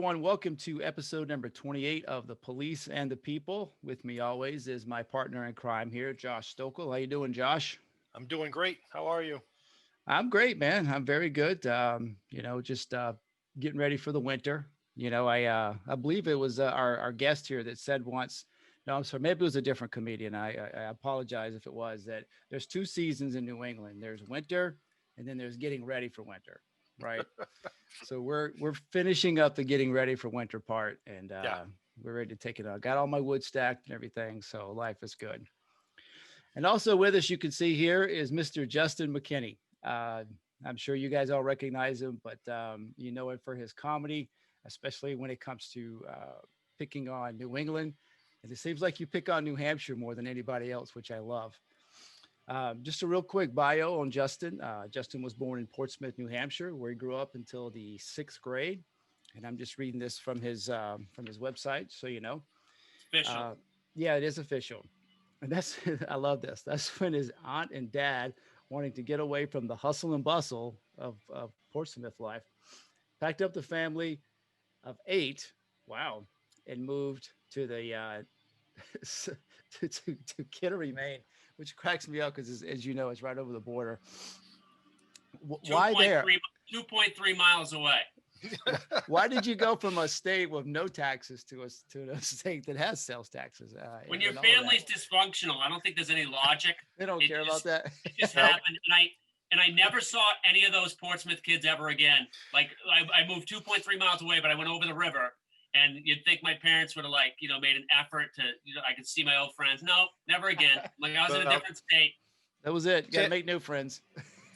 everyone. Welcome to episode number 28 of The Police and the People. With me always is my partner in crime here, Josh Stokel. How you doing, Josh? I'm doing great. How are you? I'm great, man. I'm very good. Just getting ready for the winter. I believe it was our guest here that said once. No, I'm sorry. Maybe it was a different comedian. I apologize if it was that. There's two seasons in New England. There's winter, and then there's getting ready for winter, right? So we're finishing up the getting ready for winter part, and Yeah. we're ready to take it out. Got all my wood stacked and everything, so life is good. And also with us, you can see here is Mr. Juston McKinney. Uh, I'm sure you guys all recognize him, but you know him for his comedy, especially when it comes to picking on New England. And it seems like you pick on New Hampshire more than anybody else, which I love. Just a real quick bio on Juston. Juston was born in Portsmouth, New Hampshire, where he grew up until the sixth grade. And I'm just reading this from his website, so you know. Official. Uh, yeah, it is official. And that's I love this. That's when his aunt and dad, wanting to get away from the hustle and bustle of Portsmouth life, packed up the family of eight. Wow, and moved to the to Kittery, Maine, which cracks me up because, as you know, it's right over the border. Why there? 2.3 miles away. Why did you go from a state with no taxes to a state that has sales taxes? When your family's dysfunctional, I don't think there's any logic. They don't care about that. It just happened, and I never saw any of those Portsmouth kids ever again. Like I moved 2.3 miles away, but I went over the river, and you'd think my parents would have made an effort to I could see my old friends. No, never again. Like I was in a different state. That was it. You gotta make new friends.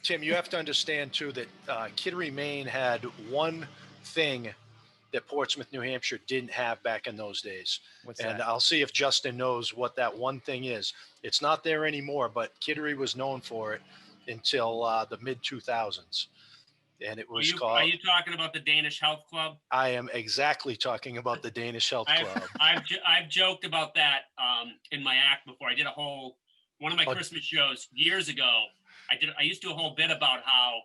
Tim, you have to understand too that Kittery, Maine had one thing that Portsmouth, New Hampshire didn't have back in those days. What's and that? I'll see if Justin knows what that one thing is. It's not there anymore, but Kittery was known for it until the mid 2000s. And it was called. Are you talking about the Danish Health Club? I am exactly talking about the Danish Health Club. I've joked about that in my act before. I did one of my Christmas shows years ago. I used to do a whole bit about how,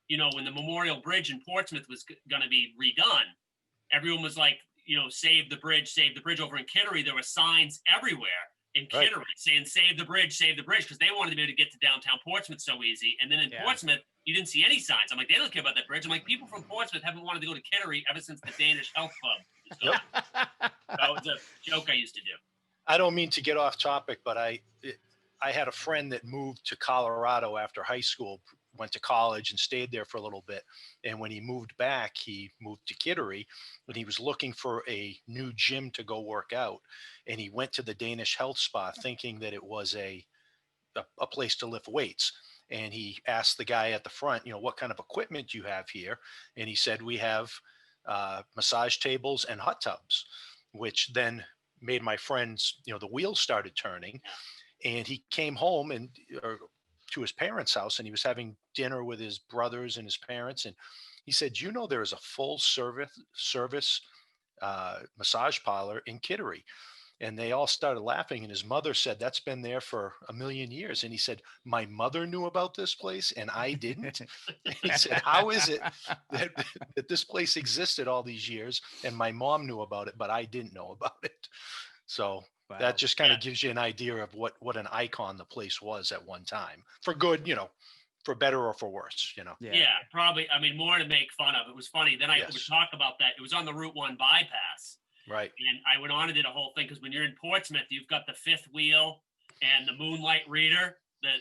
when the Memorial Bridge in Portsmouth was going to be redone, everyone was like, save the bridge, save the bridge. Over in Kittery, there were signs everywhere in Kittery saying, save the bridge, because they wanted to be able to get to downtown Portsmouth so easy. And then in Portsmouth, you didn't see any signs. I'm like, they don't care about that bridge. I'm like, people from Portsmouth haven't wanted to go to Kittery ever since the Danish Health Club was gone. That was a joke I used to do. I don't mean to get off topic, but I had a friend that moved to Colorado after high school, went to college and stayed there for a little bit. And when he moved back, he moved to Kittery when he was looking for a new gym to go work out. And he went to the Danish Health Spa thinking that it was a place to lift weights. And he asked the guy at the front, what kind of equipment do you have here? And he said, we have massage tables and hot tubs, which then made my friends, the wheels started turning. And he came home to his parents' house, and he was having dinner with his brothers and his parents. And he said, there is a full service massage parlor in Kittery. And they all started laughing. And his mother said, that's been there for a million years. And he said, my mother knew about this place and I didn't. He said, how is it that this place existed all these years and my mom knew about it, but I didn't know about it? So wow. That just kind of gives you an idea of what an icon the place was at one time, for good, for better or for worse, Yeah, probably. I mean, more to make fun of. It was funny. Then I would talk about that. It was on the Route 1 bypass. Right. And I went on and did a whole thing because when you're in Portsmouth, you've got the Fifth Wheel and the Moonlight Reader,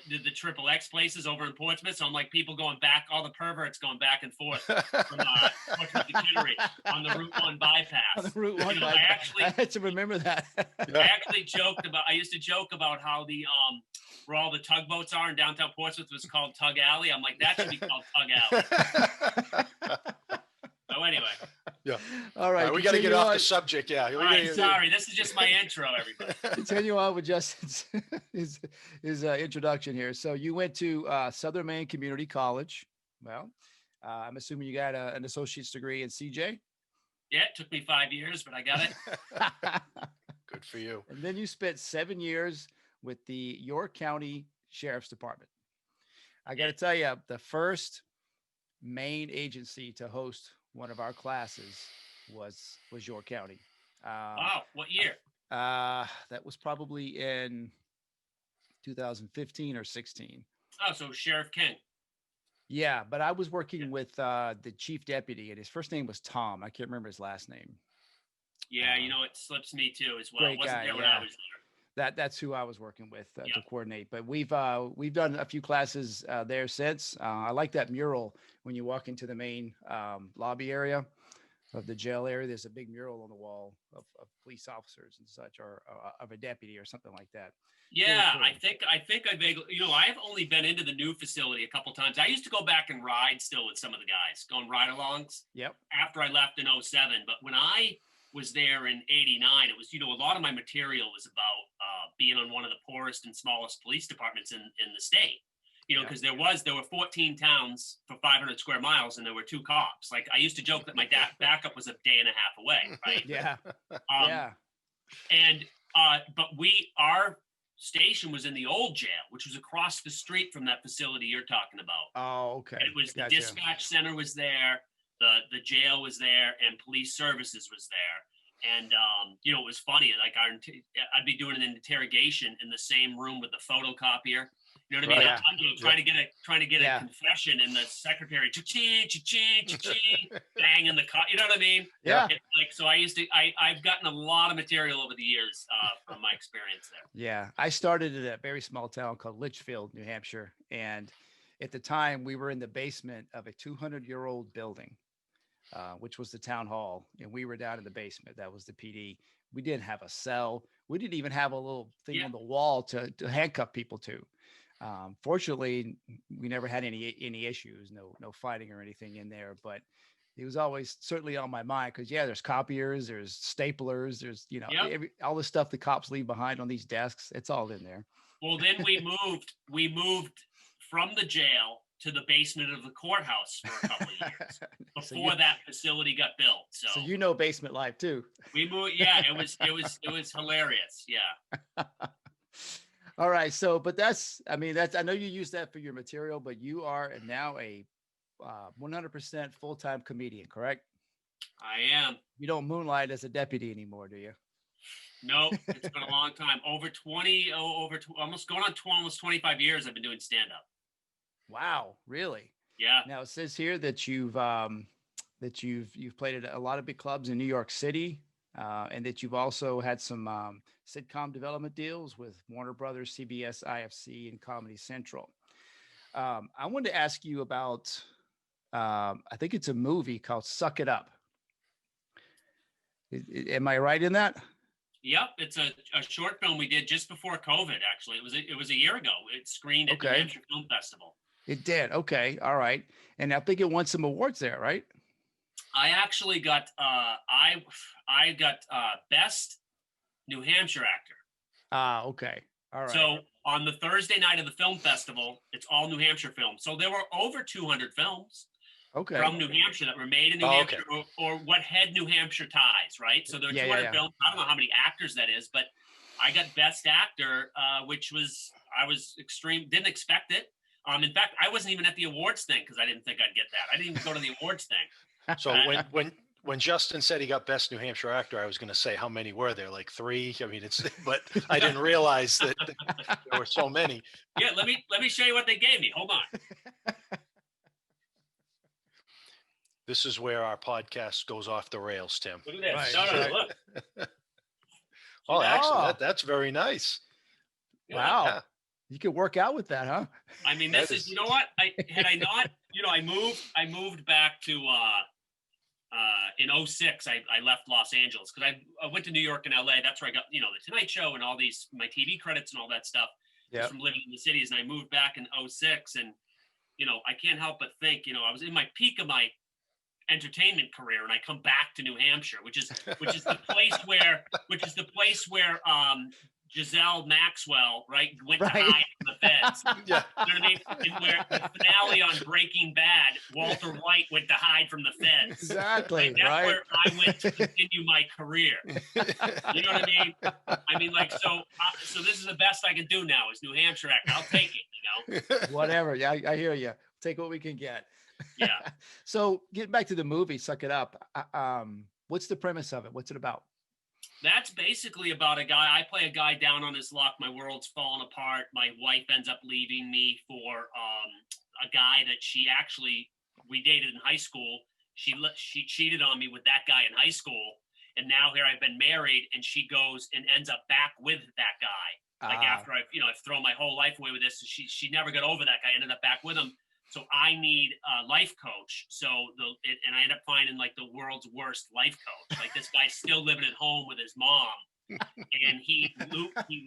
the Triple X places over in Portsmouth. So I'm like, people going back, all the perverts going back and forth from Portsmouth to Kittery on the Route 1 bypass. On the Route 1 bypass. I had to remember that. I used to joke about how where all the tugboats are in downtown Portsmouth was called Tug Alley. I'm like, that should be called Tug Alley. So anyway. Yeah. All right. We got to get off the subject. Yeah. All right, sorry. This is just my intro, everybody. Continue on with Justin's his introduction here. So you went to Southern Maine Community College. Well, I'm assuming you got an associate's degree in CJ. Yeah, it took me 5 years, but I got it. Good for you. And then you spent 7 years with the York County Sheriff's Department. I got to tell you, the first Maine agency to host one of our classes was York County. Wow. What year? That was probably in 2015 or 16. Oh, so Sheriff King. Yeah, but I was working with the chief deputy, and his first name was Tom. I can't remember his last name. Yeah, it slips me too as well. Great Wasn't guy, there when yeah. I was there. That's who I was working with Yeah. to coordinate. But we've done a few classes there since. I like that mural when you walk into the main lobby area of the jail area. There's a big mural on the wall of police officers and such, or of a deputy or something like that. Yeah, cool. I think I vaguely, I've only been into the new facility a couple times. I used to go back and ride still with some of the guys, going ride-alongs. Yep. After I left in 07, but when I was there in 89, it was, a lot of my material was about being on one of the poorest and smallest police departments in the state. Because there were 14 towns for 500 square miles, and there were 2 cops. Like, I used to joke that my backup was a day and a half away, right? Yeah. Yeah. And but our station was in the old jail, which was across the street from that facility you're talking about. Oh, okay. And it was Gotcha. The dispatch center was there, the jail was there, and police services was there. And it was funny. Like I'd be doing an interrogation in the same room with the photocopier. You know what I mean? Yeah. I'm trying to get a confession, and the secretary cha-ching, cha-ching, cha-ching, bang in the car. You know what I mean? Yeah. It's like, so I've gotten a lot of material over the years from my experience there. Yeah, I started in a very small town called Litchfield, New Hampshire, and at the time we were in the basement of a 200-year-old building, which was the town hall, and we were down in the basement. That was the PD. We didn't have a cell. We didn't even have a little thing on the wall to handcuff people to. Fortunately, we never had any issues, no fighting or anything in there, but it was always certainly on my mind because there's copiers, there's staplers, there's all the stuff the cops leave behind on these desks. It's all in there. Well, then we moved from the jail to the basement of the courthouse for a couple of years before that facility got built. So basement life too. We moved. Yeah, it was hilarious. Yeah. All right. So, but I know you use that for your material, but you are now a 100% full-time comedian, correct? I am. You don't moonlight as a deputy anymore, do you? No, it's been a long time. Almost going on almost 25 years I've been doing stand-up. Wow. Really? Yeah. Now it says here that you've played at a lot of big clubs in New York City, and that you've also had some sitcom development deals with Warner Brothers, CBS, IFC, and Comedy Central. I wanted to ask you about, I think it's a movie called Suck It Up. Am I right in that? Yep, it's a short film we did just before COVID. Actually, it was a year ago. It screened at the Hampshire Film Festival. It did. Okay, all right. And I think it won some awards there, right? I actually got I got best New Hampshire actor. Okay, all right. So on the Thursday night of the film festival, it's all New Hampshire films. So there were over 200 films. From New Hampshire that were made in New Hampshire, or what had New Hampshire ties, right? So there were 200 films. I don't know how many actors that is, but I got Best Actor, which didn't expect it. In fact, I wasn't even at the awards thing because I didn't think I'd get that. I didn't even go to the awards thing. So when Justin said he got Best New Hampshire Actor, I was going to say how many were there? Like 3. I mean, but I didn't realize that there were so many. Yeah, let me show you what they gave me. Hold on. This is where our podcast goes off the rails, Tim. Look at this. Right. No, look. Oh, actually, that's very nice. Wow. Yeah. You could work out with that, huh? I mean, this is, you know what? I moved back to, in 06, I left Los Angeles because I went to New York and LA. That's where I got, the Tonight Show and all these, my TV credits and all that stuff just from living in the cities. And I moved back in 06 and, I can't help but think, I was in my peak of my entertainment career and I come back to New Hampshire, which is the place where Giselle Maxwell, right, went to hide from the feds. Yeah. You know what I mean? And where the finale on Breaking Bad, Walter White went to hide from the feds. Exactly. Like, that's where I went to continue my career. You know what I mean? I mean, like, so this is the best I can do now is New Hampshire actor. I'll take it, Whatever. Yeah, I hear you. Take what we can get. Yeah. So getting back to the movie, Suck It Up. What's the premise of it? What's it about? That's basically about a guy. I play a guy down on his luck. My world's falling apart. My wife ends up leaving me for a guy that we dated in high school. She cheated on me with that guy in high school. And now here I've been married, and she goes and ends up back with that guy. Like after I've thrown my whole life away with this, she never got over that guy. Ended up back with him. So I need a life coach. And I end up finding like the world's worst life coach. Like this guy's still living at home with his mom, and he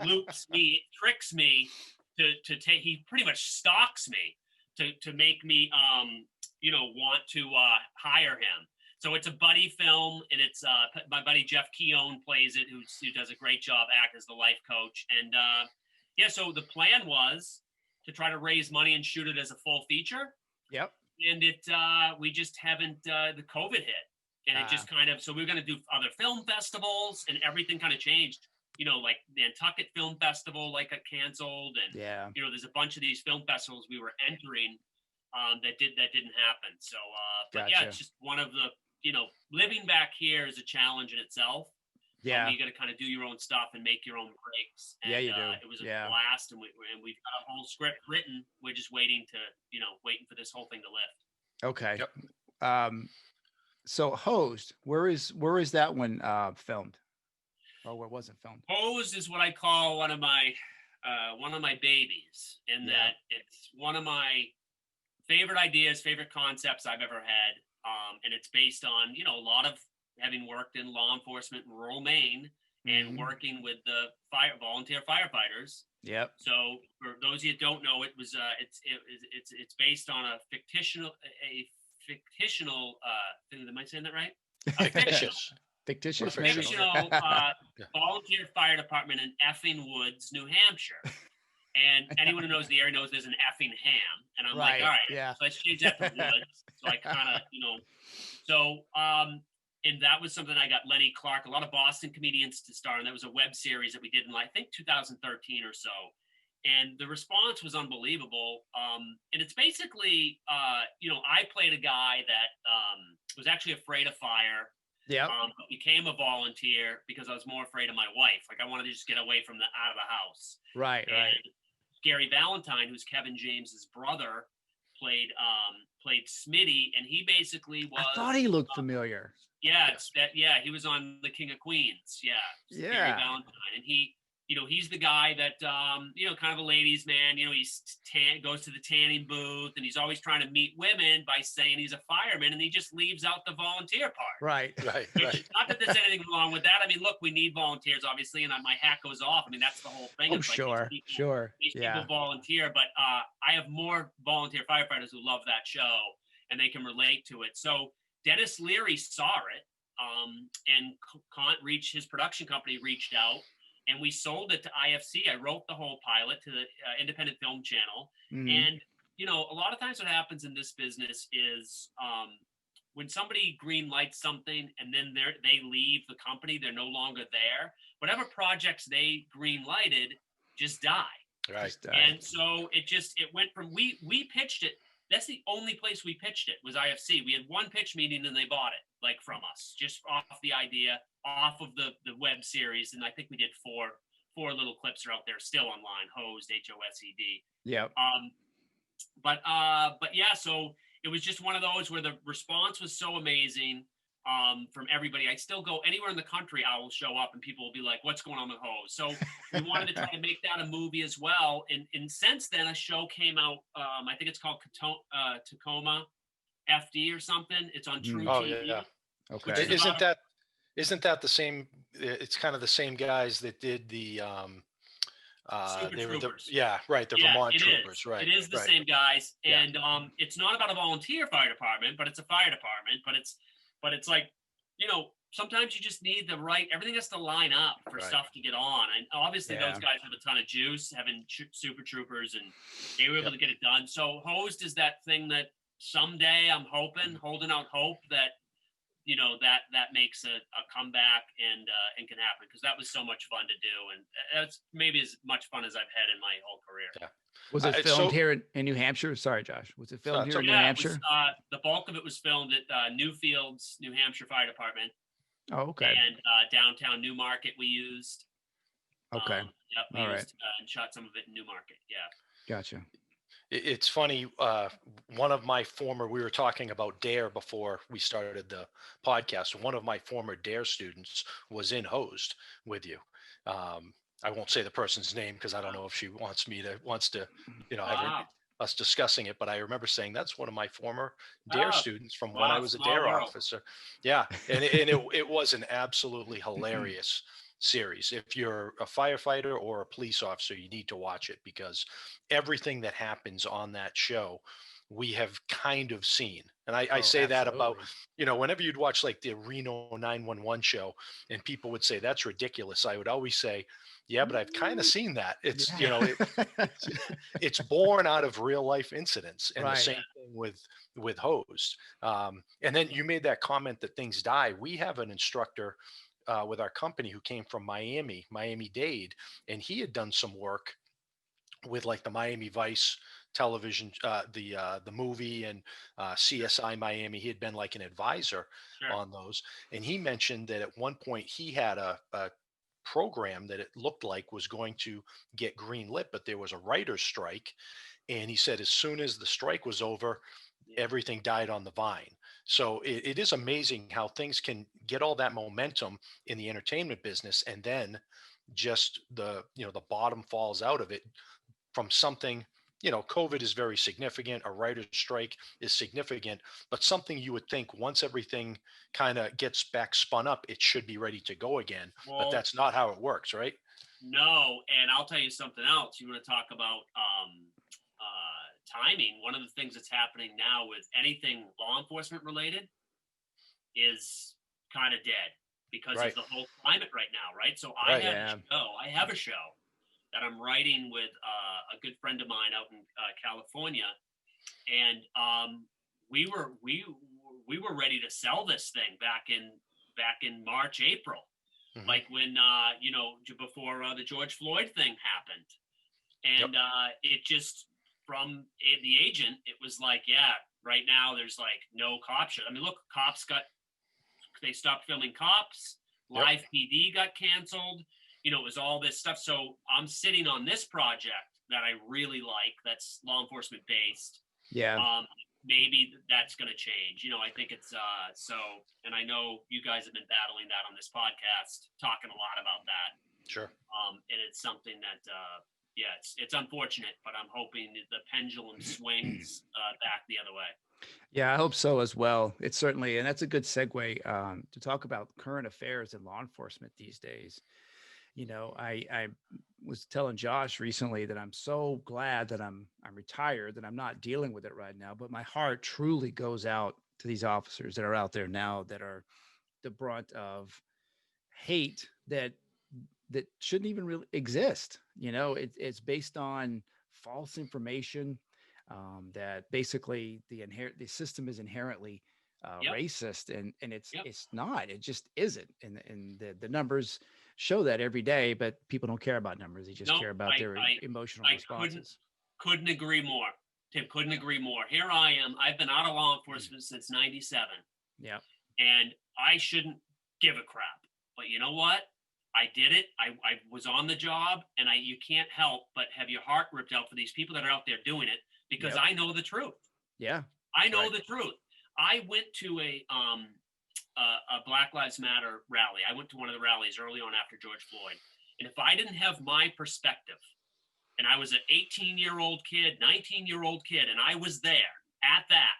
loops me, tricks me to take. He pretty much stalks me to make me want to hire him. So it's a buddy film, and it's my buddy Jeff Keown plays it, who does a great job acting as the life coach. And so the plan was to try to raise money and shoot it as a full feature. Yep. And we just haven't, the COVID hit. And it just so we were going to do other film festivals, and everything kind of changed. Like the Nantucket Film Festival, got canceled. And, there's a bunch of these film festivals we were entering that didn't happen. So, Gotcha. It's just one of the, living back here is a challenge in itself. Yeah. You got to kind of do your own stuff and make your own breaks. And, you do. It was a blast, and we've got a whole script written. We're just waiting for this whole thing to lift. Okay. Yep. So Hosed, where is that one filmed? Or where was it filmed? Hosed is what I call one of my babies, in that it's one of my favorite ideas, favorite concepts I've ever had. And it's based on, a lot of having worked in law enforcement in rural Maine and working with the volunteer firefighters. Yep. So for those of you who don't know, it was it's based on a fictional am I saying that right? Fictitious volunteer fire department in Effing Woods, New Hampshire. And anyone who knows the area knows there's an Effing Ham. And I'm like, all right, so let's change that to Woods. So I kind of, and that was something I got Lenny Clark, a lot of Boston comedians to star in. That was a web series that we did in, I think, 2013 or so. And the response was unbelievable. And it's basically, I played a guy that was actually afraid of fire. Yeah. Became a volunteer because I was more afraid of my wife. Like I wanted to just get away from out of the house. Right. Gary Valentine, who's Kevin James's brother, played Smitty, and he basically was. I thought he looked familiar. Yeah, he was on The King of Queens. Yeah. Gary Valentine, and he's the guy that kind of a ladies' man. He's goes to the tanning booth, and he's always trying to meet women by saying he's a fireman, and he just leaves out the volunteer part. Right. Not that there's anything wrong with that. I mean, look, we need volunteers, obviously, and my hat goes off. I mean, that's the whole thing. Oh, sure. These people volunteer, but I have more volunteer firefighters who love that show, and they can relate to it. So Dennis Leary saw it, and his production company reached out. And we sold it to IFC. I wrote the whole pilot to the Independent Film Channel. And, a lot of times what happens in this business is when somebody green lights something and then they leave the company, they're no longer there. Whatever projects they green lighted just die. Right. And so it went from, we pitched it. That's the only place we pitched it was IFC. We had one pitch meeting and they bought it from us, just off the idea, off of the web series. And I think we did four little clips are out there still online. Hosed, HOSED. Yeah. But yeah, so it was just one of those where the response was so amazing from everybody. I still go anywhere in the country, I will show up and people will be like, what's going on with Hosed? So we wanted to try to make that a movie as well. And since then a show came out, I think it's called Tacoma FD or something. It's on True TV. Yeah. Okay. Isn't that the same? It's kind of the same guys that did the they were the Vermont Troopers, right? It is the same guys, and it's not about a volunteer fire department, but it's a fire department. But it's like, sometimes you just need everything has to line up for stuff to get on, and obviously those guys have a ton of juice, having super troopers, and they were able to get it done. So Hosed is that thing that someday I'm holding out hope that. That makes a comeback and can happen, because that was so much fun to do, and that's maybe as much fun as I've had in my whole career. Yeah. Was it filmed here in New Hampshire? Sorry, Josh. Was it filmed here in New Hampshire? The bulk of it was filmed at Newfields, New Hampshire Fire Department, Oh, okay. And downtown Newmarket we used. Okay. Yep, we All used right. and shot some of it in Newmarket. Yeah. Gotcha. It's funny. One of my former, we were talking about Dare before we started the podcast. One of my former Dare students was in Hosed with you. I won't say the person's name because I don't know if she wants to, have Wow. us discussing it. But I remember saying that's one of my former Dare Oh, students from when I wow. was a Small Dare world. officer. Yeah, and it was an absolutely hilarious series. If you're a firefighter or a police officer, you need to watch it because everything that happens on that show we have kind of seen. And I Oh, say that about, absolutely. whenever you'd watch like the Reno 911 show and people would say that's ridiculous, I would always say, yeah, but I've kind of seen that. It's, Yeah. it's born out of real life incidents. And the Right. same thing with Hosed. And then you made that comment that things die. We have an instructor with our company who came from Miami-Dade, and he had done some work with like the Miami Vice television, the movie, and CSI Miami. He had been like an advisor Sure. on those, and he mentioned that at one point he had a program that it looked like was going to get green lit, but there was a writer's strike, and he said as soon as the strike was over, Yeah. everything died on the vine. So it is amazing how things can get all that momentum in the entertainment business, and then just the bottom falls out of it from something. COVID is very significant, a writer's strike is significant, but something you would think once everything kind of gets back spun up, it should be ready to go again, but Well, that's not how it works, right? no, and I'll tell you something else. You want to talk about timing? One of the things that's happening now with anything law enforcement related is kind of dead because Right. of the whole climate right now, right? So Right. I have a show that I'm writing with a good friend of mine out in California, and we were ready to sell this thing back in March, April. Mhm. Like when before the George Floyd thing happened, and it just from the agent, it was like, yeah, right now there's like no cop show. I mean, look, they stopped filming Cops. Yep. Live PD got canceled. It was all this stuff. So I'm sitting on this project that I really like. That's law enforcement based. Yeah. Maybe that's going to change. I think it's and I know you guys have been battling that on this podcast, talking a lot about that. Sure. And it's something that, it's unfortunate, but I'm hoping that the pendulum swings back the other way. Yeah, I hope so as well. It's certainly, and that's a good segue to talk about current affairs in law enforcement these days. I was telling Josh recently that I'm so glad that I'm retired, that I'm not dealing with it right now. But my heart truly goes out to these officers that are out there now that are the brunt of hate that shouldn't even really exist. It's based on false information. That basically the system is inherently racist, and it's not. It just isn't, and the numbers show that every day. But people don't care about numbers; they just care about their emotional responses. Couldn't agree more, Tim. Couldn't agree more. Here I am. I've been out of law enforcement since '97. Yeah, and I shouldn't give a crap. But you know what? I did it. I was on the job, and you can't help but have your heart ripped out for these people that are out there doing it. Because I know the truth. Yeah, I know the truth. I went to a Black Lives Matter rally. I went to one of the rallies early on after George Floyd. And if I didn't have my perspective, and I was an 18-year-old kid, 19-year-old kid, and I was there at that,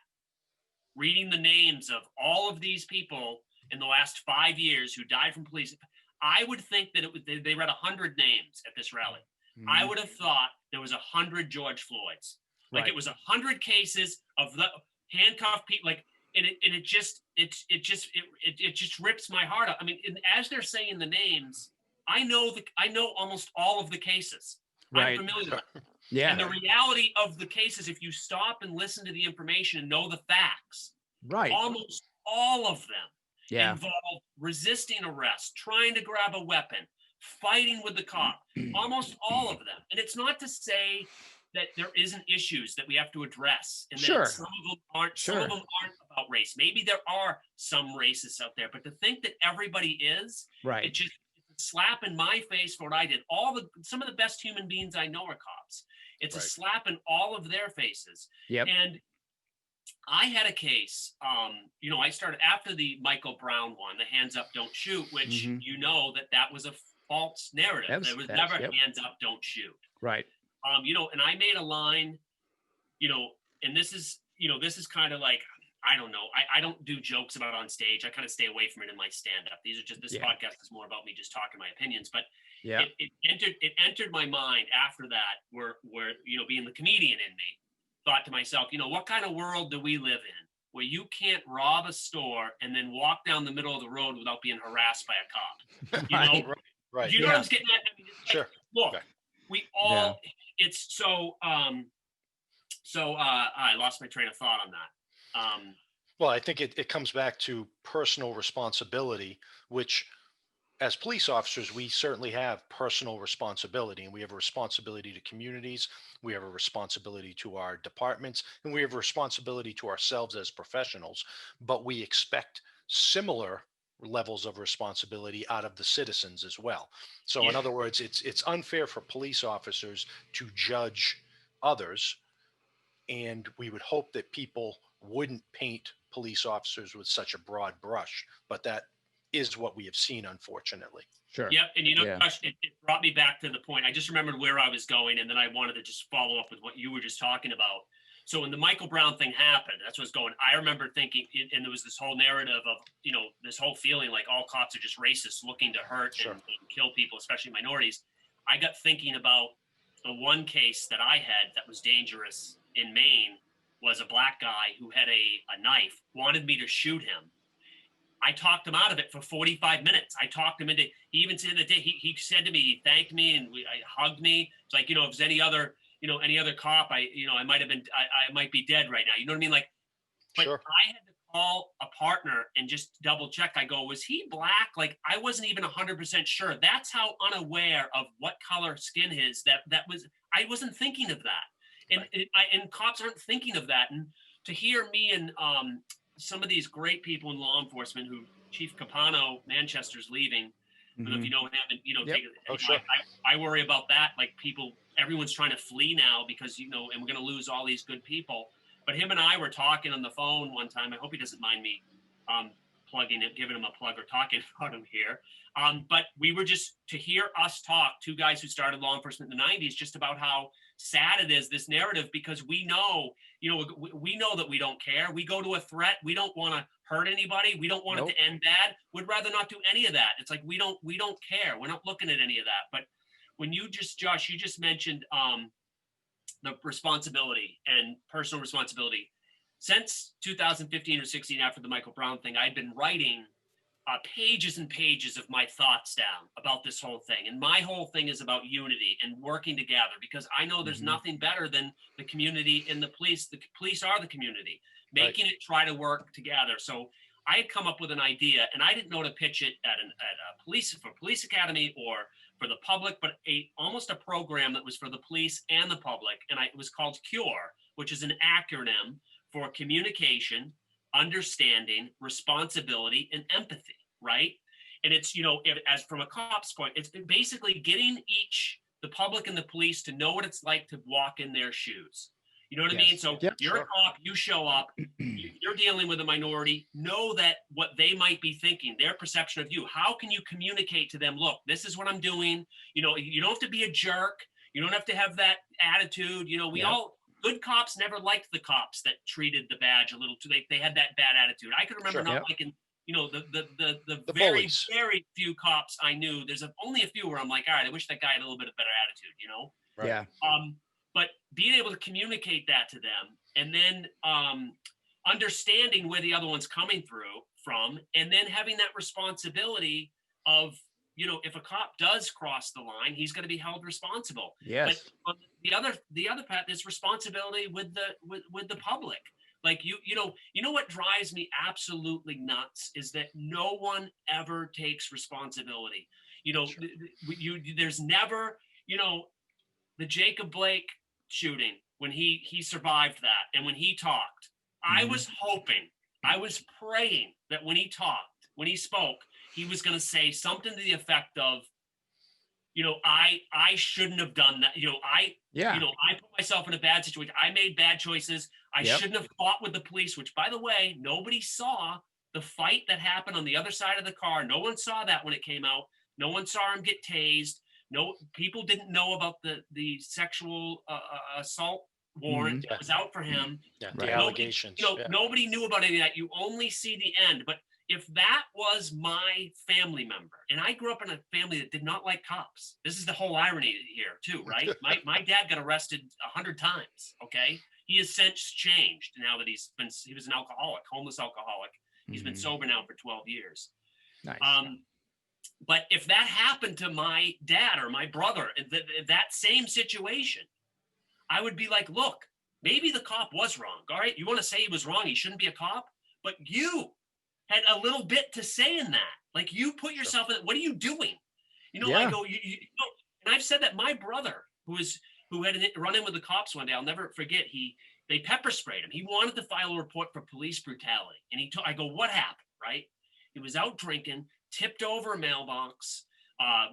reading the names of all of these people in the last 5 years who died from police, I would think that they read 100 names at this rally. Mm-hmm. I would have thought there was 100 George Floyds. Like it was 100 cases of the handcuffed people. Like, and it just rips my heart out. I mean, as they're saying the names, I know almost all of the cases. Right. I'm familiar with them. Yeah. And the reality of the cases, if you stop and listen to the information and know the facts, right, almost all of them involve resisting arrest, trying to grab a weapon, fighting with the cop. Almost all of them. And it's not to say that there isn't issues that we have to address, and that some of them aren't about race. Maybe there are some racists out there, but to think that everybody is, Right. it just it's a slap in my face for what I did. Some of the best human beings I know are cops. It's a slap in all of their faces. Yep. And I had a case, I started after the Michael Brown one, the hands up, don't shoot, which that was a false narrative. There was never hands up, don't shoot. Right. And I made a line, and this is kind of like, I don't know. I don't do jokes about on stage. I kind of stay away from it in my stand-up. This podcast is more about me just talking my opinions. But it entered my mind after that, where being the comedian in me, thought to myself, what kind of world do we live in where you can't rob a store and then walk down the middle of the road without being harassed by a cop? Right. Do you know what I'm getting at? I mean, Sure. Look, we all. It's so. I lost my train of thought on that. Well, I think it comes back to personal responsibility, which as police officers, we certainly have personal responsibility, and we have a responsibility to communities. We have a responsibility to our departments, and we have a responsibility to ourselves as professionals, but we expect similar levels of responsibility out of the citizens as well. So in other words, it's unfair for police officers to judge others. And we would hope that people wouldn't paint police officers with such a broad brush, but that is what we have seen, unfortunately. Sure. Yeah. And Josh, it brought me back to the point. I just remembered where I was going, and then I wanted to just follow up with what you were just talking about. So when the Michael Brown thing happened, that's what's going. I remember thinking, and there was this whole narrative of, this whole feeling like all cops are just racist, looking to hurt and kill people, especially minorities. I got thinking about the one case that I had that was dangerous in Maine. Was a black guy who had a knife, wanted me to shoot him. I talked him out of it for 45 minutes. I talked him into, he even said that day, he said to me, he thanked me and I hugged me. It's like, if there's any other cop, I might be dead right now. You know what I mean? Like, but I had to call a partner and just double check. I go, was he black? Like, I wasn't even 100% sure. That's how unaware of what color skin his, I wasn't thinking of that. And and cops aren't thinking of that. And to hear me and some of these great people in law enforcement, who Chief Capano, Manchester's leaving. I don't know if you know him, and I worry about that. Like everyone's trying to flee now because and we're going to lose all these good people. But him and I were talking on the phone one time. I hope he doesn't mind me giving him a plug or talking about him here. But we were just to hear us talk, two guys who started law enforcement in the 90s, just about how sad it is, this narrative, because we know that we don't care. We go to a threat. We don't want to hurt anybody. We don't want it to end bad. We'd rather not do any of that. It's like, we don't care. We're not looking at any of that. But when Josh, you just mentioned the responsibility and personal responsibility. Since 2015 or 16, after the Michael Brown thing, I'd been writing pages and pages of my thoughts down about this whole thing. And my whole thing is about unity and working together, because I know there's nothing better than the community and the police. The police are the community, making it try to work together. So I had come up with an idea, and I didn't know to pitch it at a police academy or for the public, but almost a program that was for the police and the public. And it was called CURE, which is an acronym for communication, understanding, responsibility, and empathy, right? And it's, as from a cop's point, it's basically getting the public and the police to know what it's like to walk in their shoes. You know what I mean? So you're a cop, you show up, you're dealing with a minority, know that what they might be thinking, their perception of you. How can you communicate to them, look, this is what I'm doing. You don't have to be a jerk. You don't have to have that attitude. Good cops never liked the cops that treated the badge a little too. They had that bad attitude. I could remember not liking, the very, bullies. Very few cops I knew. There's only a few where I'm like, all right, I wish that guy had a little bit of better attitude, Right. Yeah. But being able to communicate that to them, and then understanding where the other one's coming from, and then having that responsibility of, if a cop does cross the line, he's going to be held responsible. Yes. But the other path is responsibility with the public. Like you know what drives me absolutely nuts is that no one ever takes responsibility. There's never, the Jacob Blake shooting, when he survived that, and when he talked, I was hoping I was praying that when he spoke, he was going to say something to the effect of, I shouldn't have done that. I put myself in a bad situation. I made bad choices. I shouldn't have fought with the police, which, by the way, nobody saw the fight that happened on the other side of the car. No one saw that when it came out. No one saw him get tased. No, people didn't know about the sexual assault warrant that was out for him. Yeah, the allegations. Nobody knew about any of that. You only see the end. But if that was my family member, and I grew up in a family that did not like cops. This is the whole irony here too, right? My dad got arrested 100 times. Okay, he has since changed now that he was an alcoholic, homeless alcoholic. He's been sober now for 12 years. Nice. But if that happened to my dad or my brother, that same situation, I would be like, look, maybe the cop was wrong. All right, you want to say he was wrong? He shouldn't be a cop, but you had a little bit to say in that. Like, you put yourself in. What are you doing? I go. And I've said that my brother, who had run in with the cops one day, I'll never forget. They pepper sprayed him. He wanted to file a report for police brutality, and I go, what happened? Right? He was out drinking, tipped over a mailbox,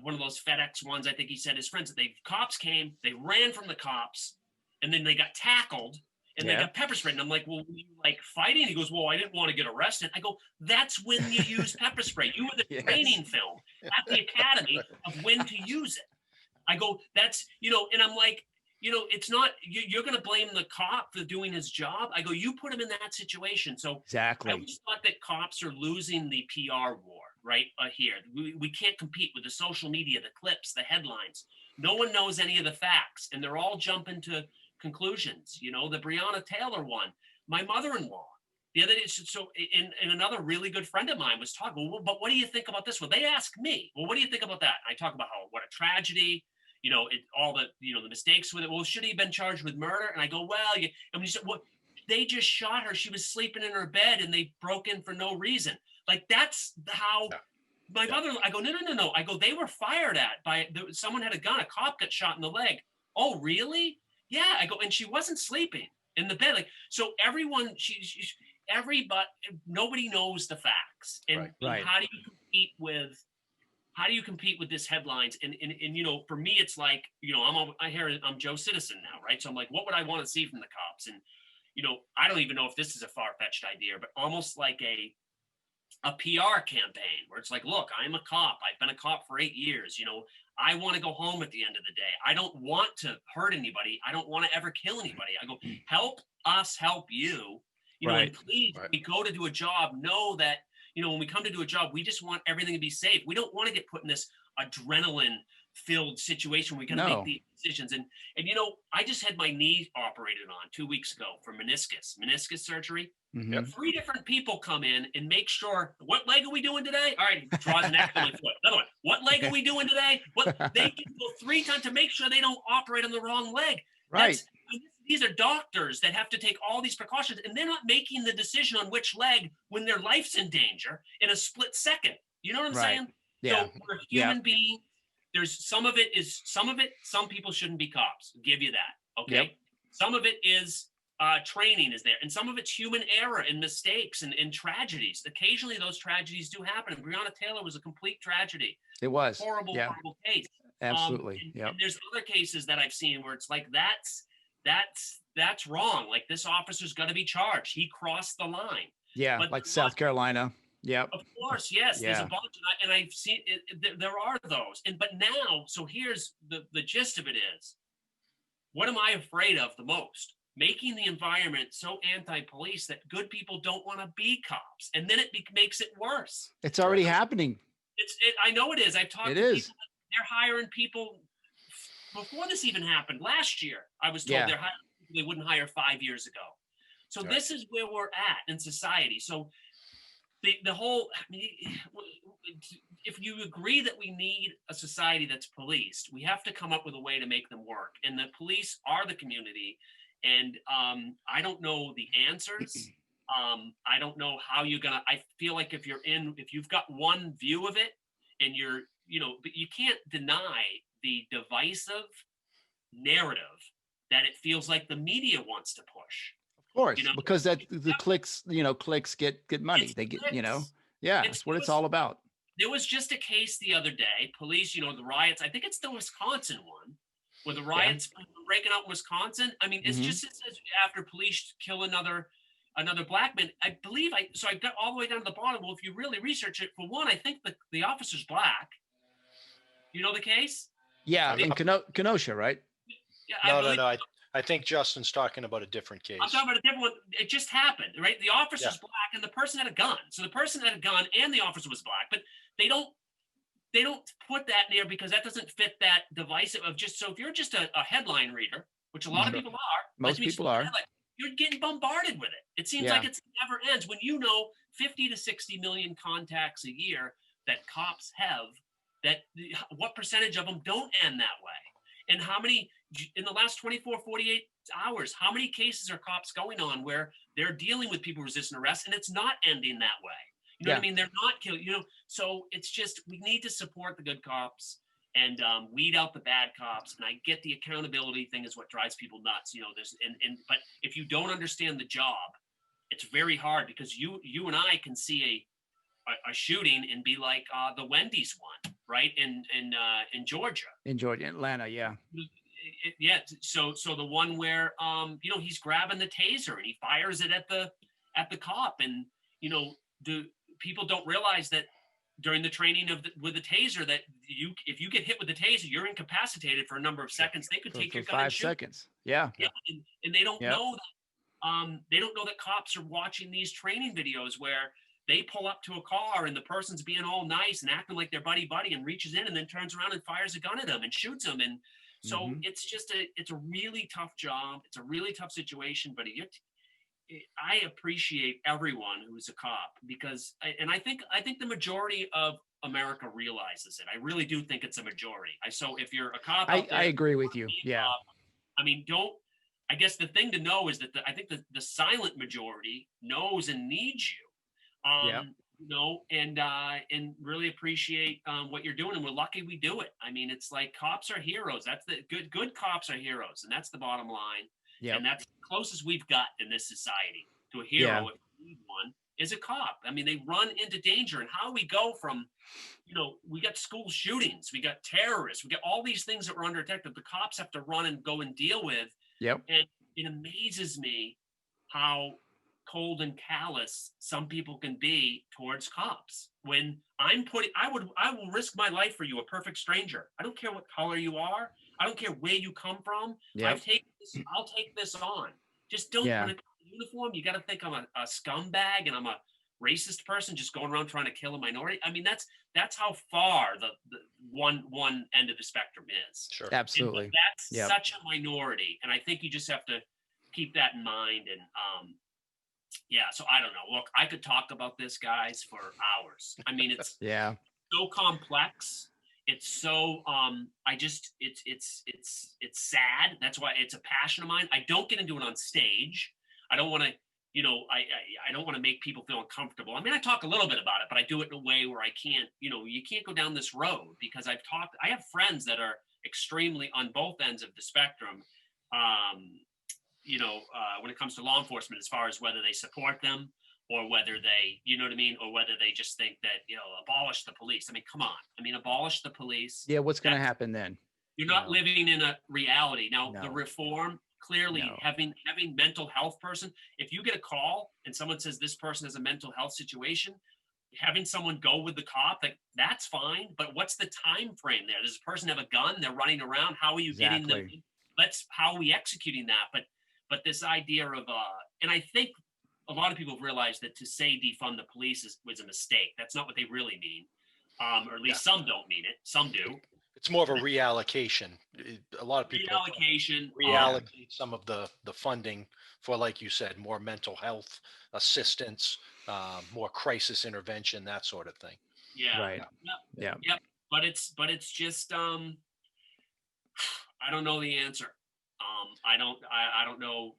one of those FedEx ones. I think he said his friends. Cops came, they ran from the cops, and then they got tackled. And they got pepper sprayed. And I'm like, well, were you like fighting? He goes, well, I didn't want to get arrested. I go, that's when you use pepper spray. You were the training film at the academy of when to use it. I go, that's, and I'm like, it's not, you're going to blame the cop for doing his job. I go, you put him in that situation. So exactly. I always thought that cops are losing the PR war right here. We can't compete with the social media, the clips, the headlines. No one knows any of the facts, and they're all jumping to conclusions. The Breonna Taylor one, my mother-in-law the other day. So and another really good friend of mine was talking, well, but what do you think about this? Well, they asked me, well, what do you think about that? And I talk about what a tragedy, all the, the mistakes with it. Well, should he have been charged with murder? And I go, well, and when you said, well, they just shot her. She was sleeping in her bed and they broke in for no reason. Like, that's how my mother, I go, no. I go, they were fired at someone had a gun, a cop got shot in the leg. Oh, really? Yeah, I go, and she wasn't sleeping in the bed. Like, so everyone, everybody, nobody knows the facts. And, and how do you compete with this headlines? And for me, it's like, I'm Joe Citizen now, right? So I'm like, what would I want to see from the cops? And, I don't even know if this is a far-fetched idea, but almost like a PR campaign where it's like, look, I'm a cop. I've been a cop for 8 years. I want to go home at the end of the day. I don't want to hurt anybody. I don't want to ever kill anybody. I go, help us help you. And please, when we go to do a job, know that, when we come to do a job, we just want everything to be safe. We don't want to get put in this adrenaline-filled situation. We got to make these decisions. And I just had my knee operated on 2 weeks ago for meniscus surgery. Mm-hmm. 3 different people come in and make sure, what leg are we doing today? All right, draws an X on my foot. Another one, what leg are we doing today? They can go 3 times to make sure they don't operate on the wrong leg. Right. These are doctors that have to take all these precautions, and they're not making the decision on which leg when their life's in danger in a split second. You know what I'm saying? Yeah. So we're human beings. There's some people shouldn't be cops. I'll give you that. Okay. Yep. Some of it is training is there, and some of it's human error and mistakes and tragedies. Occasionally those tragedies do happen. And Breonna Taylor was a complete tragedy. It was horrible case. Absolutely. And there's other cases that I've seen where it's like, that's wrong. Like, this officer's got to be charged. He crossed the line. Yeah. But like South Carolina. Yeah. Of course. Yes. Yeah. There's a bunch, and I've seen it, there are those. But now, so here's the gist of it is, what am I afraid of the most? Making the environment so anti-police that good people don't want to be cops. And then it makes it worse. It's already happening. I know it is. I've talked to people. They're hiring people before this even happened. Last year, I was told they're hiring people they wouldn't hire 5 years ago. So this is where we're at in society. So the whole, if you agree that we need a society that's policed, we have to come up with a way to make them work. And the police are the community. And I don't know the answers. I don't know how you're gonna. I feel like if you've got one view of it, and but you can't deny the divisive narrative that it feels like the media wants to push. course, You know, because that the clicks, clicks get money. it's They get, clicks. yeah, It's that's what it's all about. There was just a case the other day. Police, the riots. I think it's the Wisconsin one, where the Yeah. riots breaking out in Wisconsin. I mean, it's Mhm. just it says after police kill another black man. I believe I got all the way down to the bottom. Well, if you really research it, for one, I think the officer's black. You know the case? Yeah, They- in Kenosha, right? Yeah, I No, no, believe. no. I think Justin's talking about a different case. I'm talking about a different one. It just happened, right? The officer's Yeah. black and the person had a gun. So the person had a gun and the officer was black, but they don't put that there because that doesn't fit that divisive of just. So if you're just a headline reader, which a lot of Sure. people are, Most people are. you're getting bombarded with it. It seems Yeah. like it never ends when 50 to 60 million contacts a year that cops have. What percentage of them don't end that way? And how many in the last 24, 48 hours, how many cases are cops going on where they're dealing with people resisting arrest and it's not ending that way? You know what I Yeah. mean? They're not killing, so it's just, we need to support the good cops and weed out the bad cops. And I get the accountability thing is what drives people nuts. But if you don't understand the job, it's very hard because you and I can see a shooting and be like the Wendy's one, right? In Georgia. In Georgia, Atlanta, yeah. Yeah. So the one where he's grabbing the taser and he fires it at the cop, and the people don't realize that during the training with the taser that if you get hit with the taser, you're incapacitated for a number of seconds. They could take For your gun and 5 shoot. seconds. Yeah. Yeah, and they don't Yep. know that. They don't know that cops are watching these training videos where they pull up to a car and the person's being all nice and acting like they're buddy and reaches in and then turns around and fires a gun at them and shoots them. And so Mhm. it's a really tough job. It's a really tough situation, but I appreciate everyone who's a cop because, I think the majority of America realizes it. I really do think it's a majority. So if you're a cop, out there, I agree with you. Yeah. I mean, I guess the thing to know is that I think the silent majority knows and needs you. Yeah. And really appreciate what you're doing, and we're lucky we do it. I mean, it's like cops are heroes. That's the good cops are heroes, and that's the bottom line. Yeah. And that's the closest we've got in this society to a hero. Yeah. If we need one, is a cop. I mean, they run into danger, and how we go from, we got school shootings, we got terrorists, we got all these things that we're under attack that the cops have to run and go and deal with. Yep. And it amazes me how cold and callous some people can be towards cops. When I will risk my life for you, a perfect stranger. I don't care what color you are. I don't care where you come from. Yep. I'll take this on. Just don't Yeah. put a uniform. You got to think I'm a scumbag and I'm a racist person just going around trying to kill a minority. I mean, that's how far the one end of the spectrum is. Sure. Absolutely. And that's Yep. such a minority, and I think you just have to keep that in mind. And yeah, so I don't know. Look, I could talk about this, guys, for hours. I mean, it's Yeah. so complex. It's so it's sad. That's why it's a passion of mine. I don't get into it on stage. I don't want to, I don't want to make people feel uncomfortable. I mean, I talk a little bit about it, but I do it in a way where I can't, you can't go down this road because I have friends that are extremely on both ends of the spectrum. When it comes to law enforcement, as far as whether they support them or whether they, or whether they just think that, abolish the police. I mean, come on. I mean, abolish the police. Yeah. What's going to happen then? You're not No. living in a reality. Now, the No. reform, clearly No. having mental health person, if you get a call and someone says this person has a mental health situation, having someone go with the cop, that's fine. But what's the time frame there? Does this person have a gun? They're running around. How are you getting them? Exactly. How are we executing that? But this idea of, and I think a lot of people have realized that to say defund the police was a mistake. That's not what they really mean. Or at least some don't mean it. Some do. It's more of a reallocation. A lot of people reallocate some of the funding for, like you said, more mental health assistance, more crisis intervention, that sort of thing. Yeah. Right. Yep. Yeah. But it's just I don't know the answer. I don't know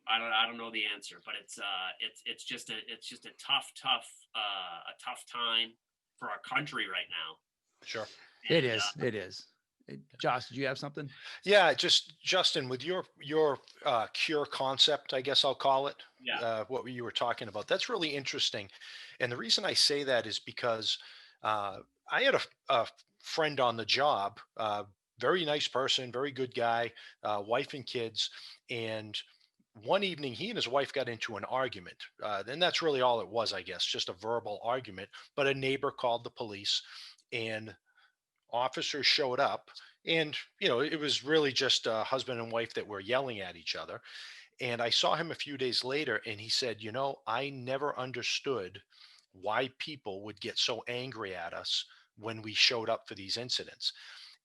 the answer, but it's just a tough time for our country right now. Sure. It is. It is. Josh, did you have something? Yeah, just Justin, with your cure concept, I guess I'll call it. Yeah. What you were talking about, that's really interesting, and the reason I say that is because I had a friend on the job, very nice person, very good guy, wife and kids, and one evening he and his wife got into an argument. And that's really all it was, I guess, just a verbal argument. But a neighbor called the police, and officers showed up, and it was really just a husband and wife that were yelling at each other. And I saw him a few days later, and he said, I never understood why people would get so angry at us when we showed up for these incidents.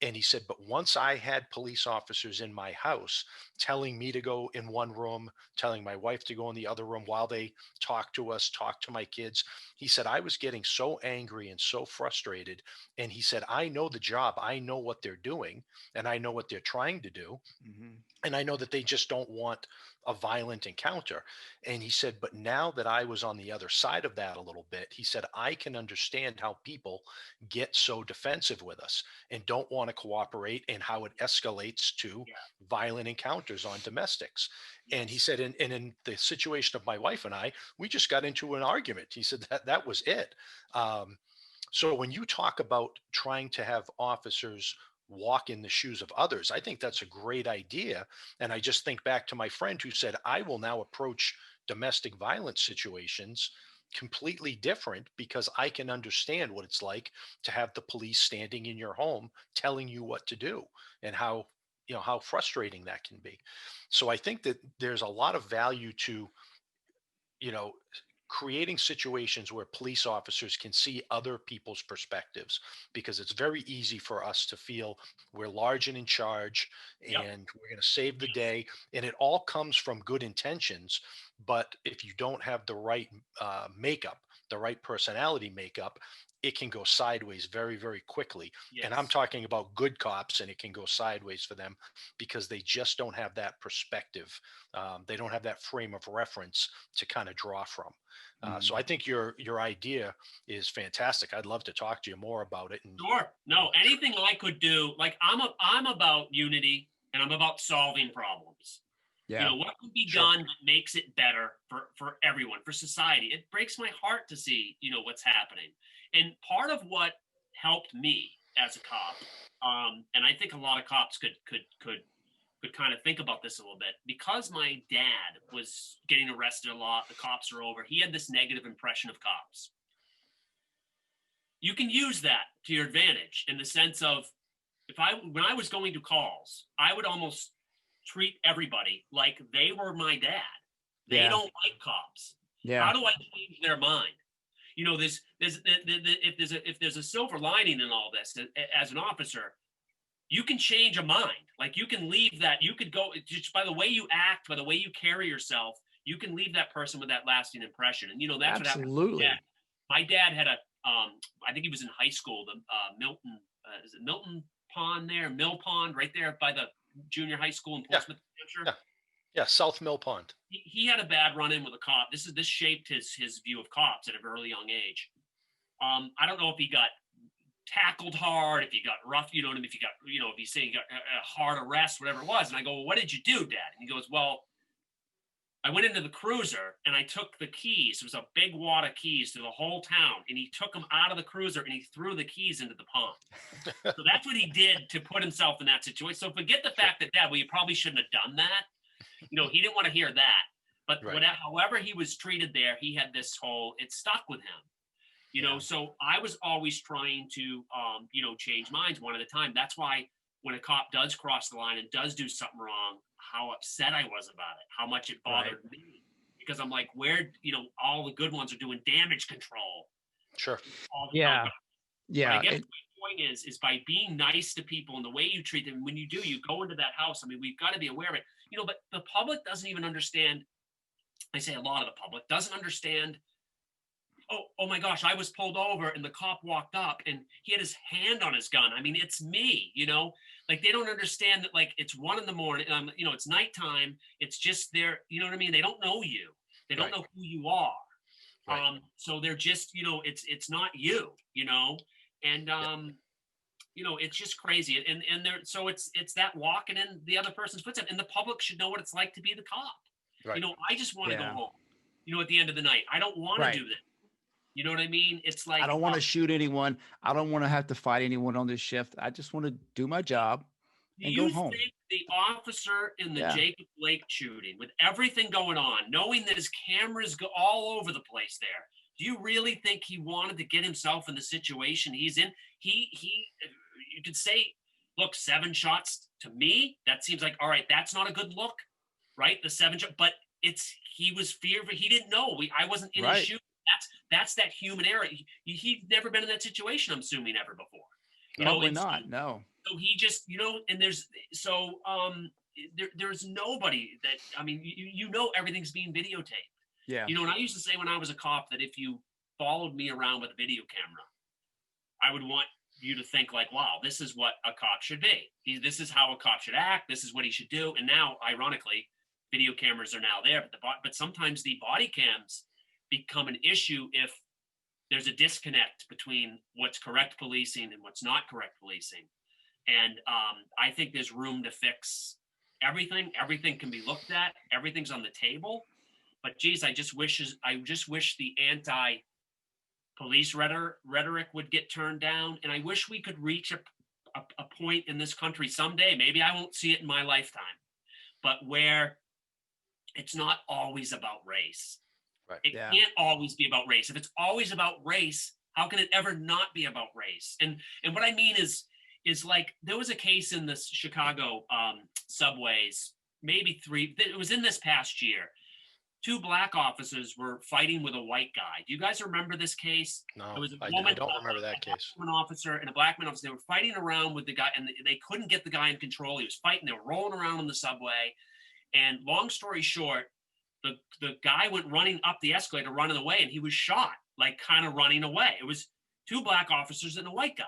And he said, but once I had police officers in my house telling me to go in one room, telling my wife to go in the other room while they talk to us, talk to my kids, he said, I was getting so angry and so frustrated. And he said, I know the job, I know what they're doing, and I know what they're trying to do. Mm-hmm. And I know that they just don't want a violent encounter. And he said, but now that I was on the other side of that a little bit, he said, I can understand how people get so defensive with us and don't want to cooperate, and how it escalates to violent encounters on domestics. And he said, and in the situation of my wife and I, we just got into an argument. He said that was it. So when you talk about trying to have officers walk in the shoes of others, I think that's a great idea. And I just think back to my friend who said, I will now approach domestic violence situations completely different because I can understand what it's like to have the police standing in your home telling you what to do, and how frustrating that can be. So I think that there's a lot of value to, you know, creating situations where police officers can see other people's perspectives, because it's very easy for us to feel we're large and in charge Yep. and we're going to save the day, and it all comes from good intentions. But if you don't have the right makeup, the right personality makeup, it can go sideways very, very quickly. And I'm Yes. talking about good cops, and it can go sideways for them because they just don't have that perspective. They don't have that frame of reference to kind of draw from. So I think your idea is fantastic. I'd love to talk to you more about it. And Sure. No, anything I could do, like I'm about unity, and I'm about solving problems. Yeah. What can be Sure. done that makes it better for everyone, for society. It breaks my heart to see, what's happening. And part of what helped me as a cop, and I think a lot of cops could kind of think about this a little bit, because my dad was getting arrested a lot. The cops are over. He had this negative impression of cops. You can use that to your advantage in the sense of, when I was going to calls, I would almost treat everybody like they were my dad. They don't like cops. Yeah. How do I change their mind? If there's a silver lining in all this, as an officer, you can change a mind. Like, you can leave that. You could go just by the way you act, by the way you carry yourself. You can leave that person with that lasting impression. And that's Absolutely. what happened. My dad had I think he was in high school. The Milton, is it Milton Pond there? Mill Pond, right there by the junior high school in Portsmouth, Hampshire. Yeah, South Mill Pond. He had a bad run-in with a cop. This shaped his view of cops at a very young age. I don't know if he got tackled hard, if he got rough, if you got, if he's saying he got a hard arrest, whatever it was. And I go, well, what did you do, Dad? And he goes, well, I went into the cruiser and I took the keys. It was a big wad of keys to the whole town. And he took them out of the cruiser and he threw the keys into the pond. So that's what he did to put himself in that situation. So forget the fact that, Dad, well, you probably shouldn't have done that. He didn't want to hear that. But however he was treated there, he had this whole, it stuck with him. So I was always trying to, change minds one at a time. That's why when a cop does cross the line and does do something wrong, how upset I was about it, how much it bothered me. Because I'm like, all the good ones are doing damage control. Sure. Yeah. But I guess my point is by being nice to people and the way you treat them, when you do, you go into that house. I mean, we've got to be aware of it. But the public doesn't even understand. I say a lot of the public doesn't understand. Oh my gosh, I was pulled over and the cop walked up and he had his hand on his gun. I mean, it's me, like they don't understand that, like, it's 1 a.m, it's nighttime. It's just their, you know what I mean? They don't know you. They don't know who you are. So they're just, it's not you, and it's just crazy. And there, so it's that walking in the other person's footsteps, and the public should know what it's like to be the cop. Right. I just want to go Yeah. home, at the end of the night. I don't want Right. to do this. You know what I mean? It's like, I don't want to shoot anyone. I don't want to have to fight anyone on this shift. I just want to do my job and go home. Think the officer in the Jacob Blake shooting, with everything going on, knowing that his cameras go all over the place there, do you really think he wanted to get himself in the situation he's in? You could say, look, 7 shots to me, that seems like, all right, that's not a good look, right? The 7 shot, but he was fearful. He didn't know. I wasn't in his shoe. That's that human error. He'd never been in that situation, I'm assuming, ever before. Probably not. No. So he just, and there's nobody that, I mean, everything's being videotaped. Yeah. And I used to say when I was a cop that if you followed me around with a video camera, I would want you to think like, wow, this is what a cop should be. This is how a cop should act. This is what he should do. And now, ironically, video cameras are now there, but sometimes the body cams become an issue if there's a disconnect between what's correct policing and what's not correct policing. And I think there's room to fix everything. Everything can be looked at. Everything's on the table. But geez, I just wish the anti-police rhetoric would get turned down. And I wish we could reach a point in this country someday, maybe I won't see it in my lifetime, but where it's not always about race. Right. It can't always be about race. If it's always about race, how can it ever not be about race? And what I mean is like, there was a case in the Chicago subways, maybe 3, it was in this past year. 2 black officers were fighting with a white guy. Do you guys remember this case? No, it was I don't remember that case. An officer and a black man officer, they were fighting around with the guy, and they couldn't get the guy in control. He was fighting, they were rolling around on the subway. And long story short, the guy went running up the escalator, running away, and he was shot, like kind of running away. It was 2 black officers and a white guy.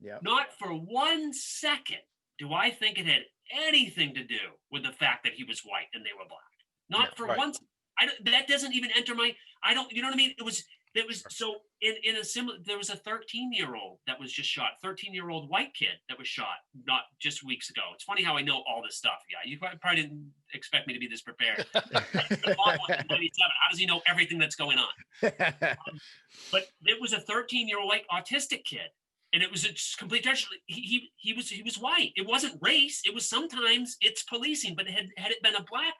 Yeah. Not for 1 second do I think it had anything to do with the fact that he was white and they were black. Not for one. That doesn't even enter my. I don't. You know what I mean? It was so in a similar. There was a 13-year-old that was just shot. 13-year-old white kid that was shot not just weeks ago. It's funny how I know all this stuff. Yeah, you probably didn't expect me to be this prepared. How does he know everything that's going on? But it was a 13-year-old like autistic kid, and it was a complete tragedy. He was white. It wasn't race. It was sometimes it's policing. But had it been a black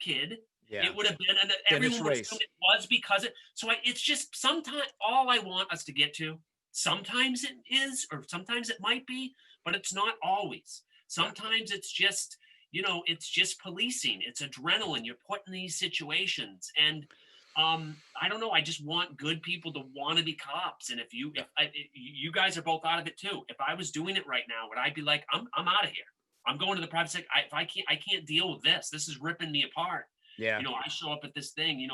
kid. Yeah. It would have been, and everyone would assume it was because it. So it's just sometimes all I want us to get to. Sometimes it is, or sometimes it might be, but it's not always. Sometimes it's just, it's just policing. It's adrenaline. You're put in these situations, and I don't know. I just want good people to want to be cops. And if you guys are both out of it too. If I was doing it right now, would I be like, I'm out of here. I'm going to the private sector. I can't deal with this. This is ripping me apart. Yeah. I show up at this thing,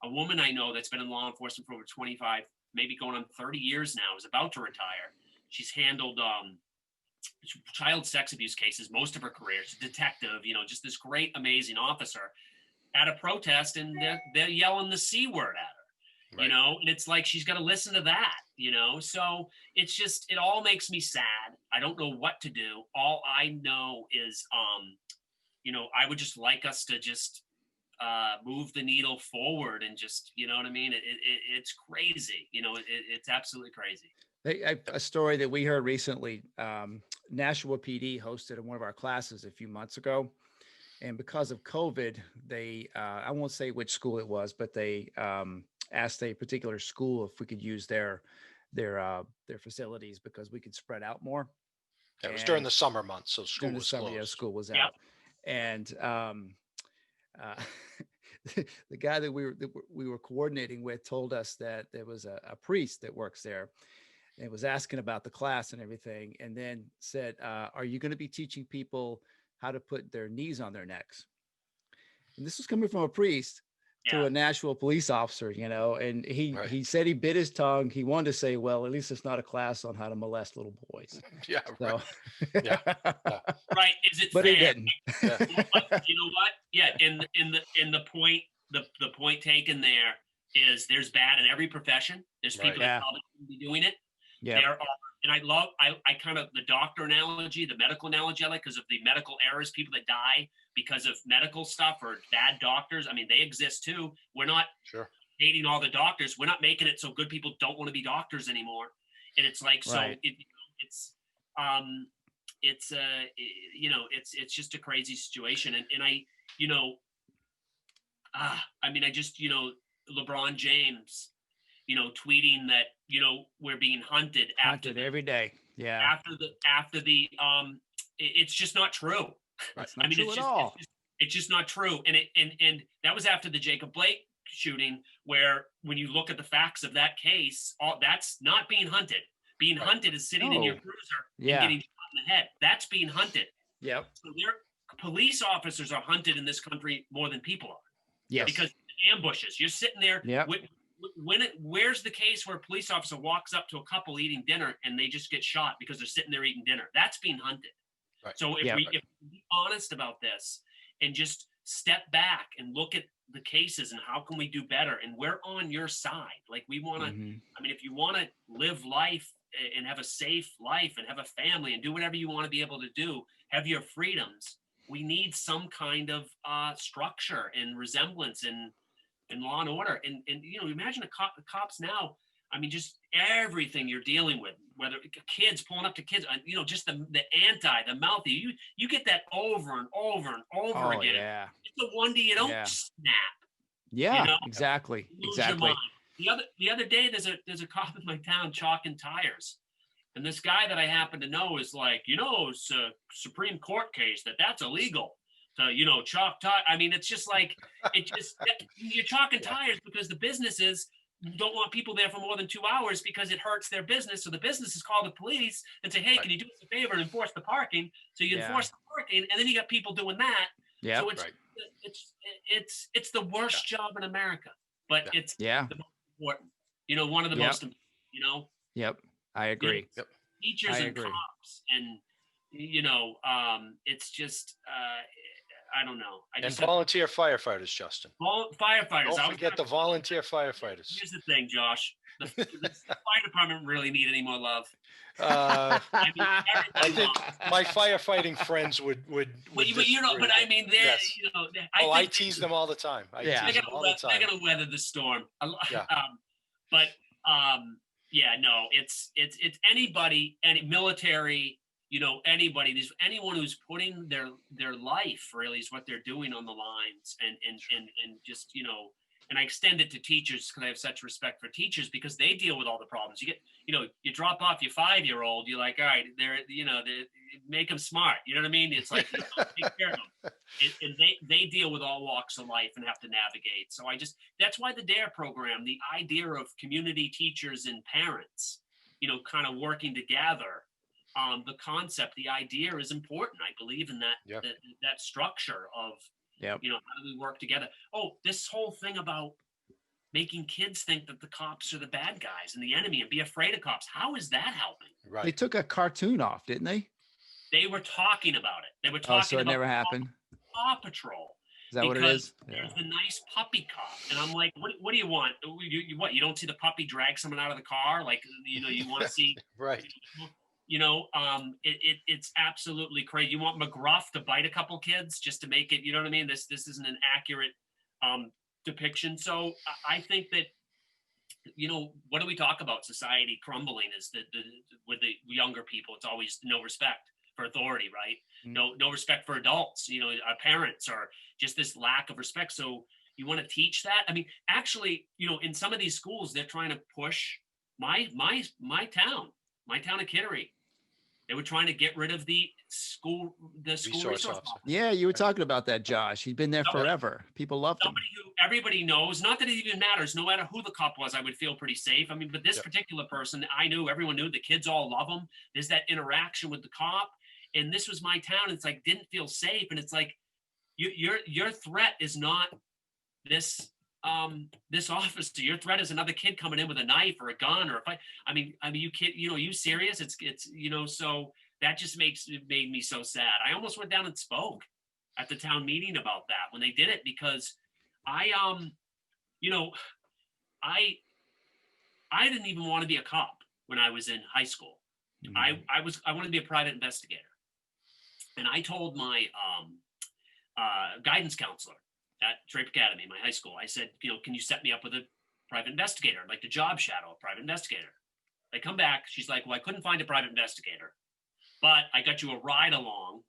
a woman I know that's been in law enforcement for over 25, maybe going on 30 years now, is about to retire. She's handled child sex abuse cases most of her career. She's a detective, just this great, amazing officer at a protest, and they're yelling the C word at her, right. And it's like, she's got to listen to that, so it's just, it all makes me sad. I don't know what to do. All I know is, I would just like us to just, move the needle forward and just, you know what I mean? It's crazy. It's absolutely crazy. A story that we heard recently, Nashua PD hosted in one of our classes a few months ago. And because of COVID, they, I won't say which school it was, but they asked a particular school if we could use their facilities because we could spread out more. It was during the summer months, so school was closed. Yeah, school was out. And the guy that we were coordinating with told us that there was a priest that works there and was asking about the class and everything, and then said, are you going to be teaching people how to put their knees on their necks? And this was coming from a priest to a Nashville police officer, and he said he bit his tongue. He wanted to say, well, at least it's not a class on how to molest little boys. Yeah. So, yeah. Right. Is it but fair? He didn't. Yeah. You know what? Yeah. In the point taken there is there's bad in every profession. There's people that probably shouldn't be doing it. Yeah. and I kind of, the doctor analogy, the medical analogy I like, because of the medical errors, people that die because of medical stuff or bad doctors. I mean, they exist too. We're not hating all the doctors. We're not making it so good people don't want to be doctors anymore. And it's like, so Right. it's just a crazy situation. And I, I mean, I just, LeBron James, tweeting that, we're being hunted every day. Yeah. After the it's just not true. That's not I mean, true at all. It's just not true. And that was after the Jacob Blake shooting, where when you look at the facts of that case, that's not being hunted. Being hunted is sitting in your cruiser and getting shot in the head. That's being hunted. Yep. So police officers are hunted in this country more than people are. Yes. Because ambushes. You're sitting there. Yep. Where's the case where a police officer walks up to a couple eating dinner and they just get shot because they're sitting there eating dinner? That's being hunted. Right. So if we be honest about this and just step back and look at the cases and how can we do better, and we're on your side. Like, we want to, I mean, if you want to live life and have a safe life and have a family and do whatever you want to be able to do, have your freedoms, we need some kind of structure and resemblance in law and order. And imagine the cops now. I mean, just everything you're dealing with, whether kids pulling up to kids, just the mouthy, you get that over and over and over again. Yeah. It's the one day you don't snap. Yeah, exactly. The other day, there's a cop in my town chalking tires. And this guy that I happen to know is like, it's a Supreme Court case that's illegal to, chalk tire. I mean, it's just like, you're chalking tires because the businesses don't want people there for more than 2 hours because it hurts their business. So the businesses call the police and say, hey, can you do us a favor and enforce the parking? So you enforce the parking, and then you got people doing that. Yeah. So it's the worst job in America, but it's the most important, one of the most, Yep. I agree. Teachers and cops, and it's just I don't know. Volunteer firefighters, Justin. Firefighters. Don't forget the volunteer firefighters. Here's the thing, Josh. The fire department really need any more love. I think my firefighting friends would but I mean, I tease them all the time. They're gonna weather the storm. It's anybody, any military, anybody. There's anyone who's putting their life really is what they're doing on the lines, and just and I extend it to teachers because I have such respect for teachers because they deal with all the problems. You get, you drop off your 5-year-old, you're like, all right, they make them smart. You know what I mean? It's like, take care of them. And they deal with all walks of life and have to navigate. So that's why the DARE program, the idea of community teachers and parents, kind of working together, the concept, the idea is important. I believe in that, that structure of, how do we work together? Oh, this whole thing about making kids think that the cops are the bad guys and the enemy and be afraid of cops. How is that helping? Right. They took a cartoon off, didn't they? They were talking about it. They were talking so it about never happened. Paw Patrol. Is that what it is? There's the nice puppy cop. And I'm like, what do you want? You don't see the puppy drag someone out of the car? Like, you want to see right. It's absolutely crazy. You want McGruff to bite a couple kids just to make it, you know what I mean? This isn't an accurate depiction. So I think that, what do we talk about? Society crumbling is with the younger people, it's always no respect for authority, right? Mm-hmm. No respect for adults, our parents, or just this lack of respect. So you want to teach that? I mean, actually, in some of these schools, they're trying to push my town of Kittery. They were trying to get rid of the school resource officer. Yeah, you were talking about that, Josh. He's been there forever. People love him. Somebody who everybody knows. Not that it even matters. No matter who the cop was, I would feel pretty safe. I mean, but this particular person, everyone knew. The kids all love him. There's that interaction with the cop, and this was my town. It's like didn't feel safe, and it's like your threat is not this. This officer, your threat is another kid coming in with a knife or a gun or a fight. I mean, you kid, you serious? It's so that just made me so sad. I almost went down and spoke at the town meeting about that when they did it, because I didn't even want to be a cop when I was in high school. I wanted to be a private investigator. And I told my guidance counselor at Drape Academy, my high school, I said, can you set me up with a private investigator? I'd like to job shadow a private investigator. They come back. She's like, well, I couldn't find a private investigator, but I got you a ride along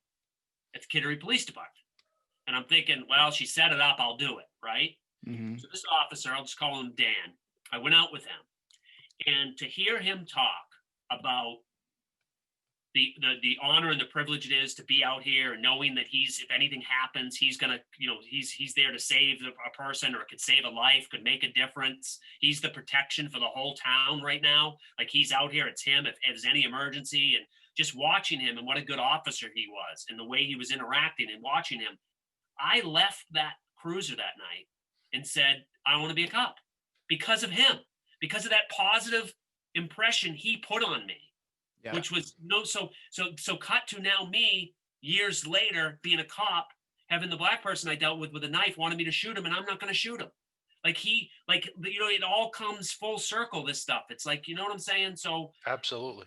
at the Kittery Police Department. And I'm thinking, well, she set it up. I'll do it. Right. Mm-hmm. So this officer, I'll just call him Dan. I went out with him, and to hear him talk about the honor and the privilege it is to be out here, and knowing that if anything happens, he's gonna, he's there to save a person, or could save a life, could make a difference. He's the protection for the whole town right now. Like, he's out here, it's him if there's any emergency. And just watching him, and what a good officer he was, and the way he was interacting and watching him, I left that cruiser that night and said, I want to be a cop because of him, because of that positive impression he put on me. Yeah. Which was so cut to now me years later being a cop, having the black person I dealt with a knife wanted me to shoot him, and I'm not going to shoot him. It all comes full circle, this stuff. It's like, you know what I'm saying? So absolutely.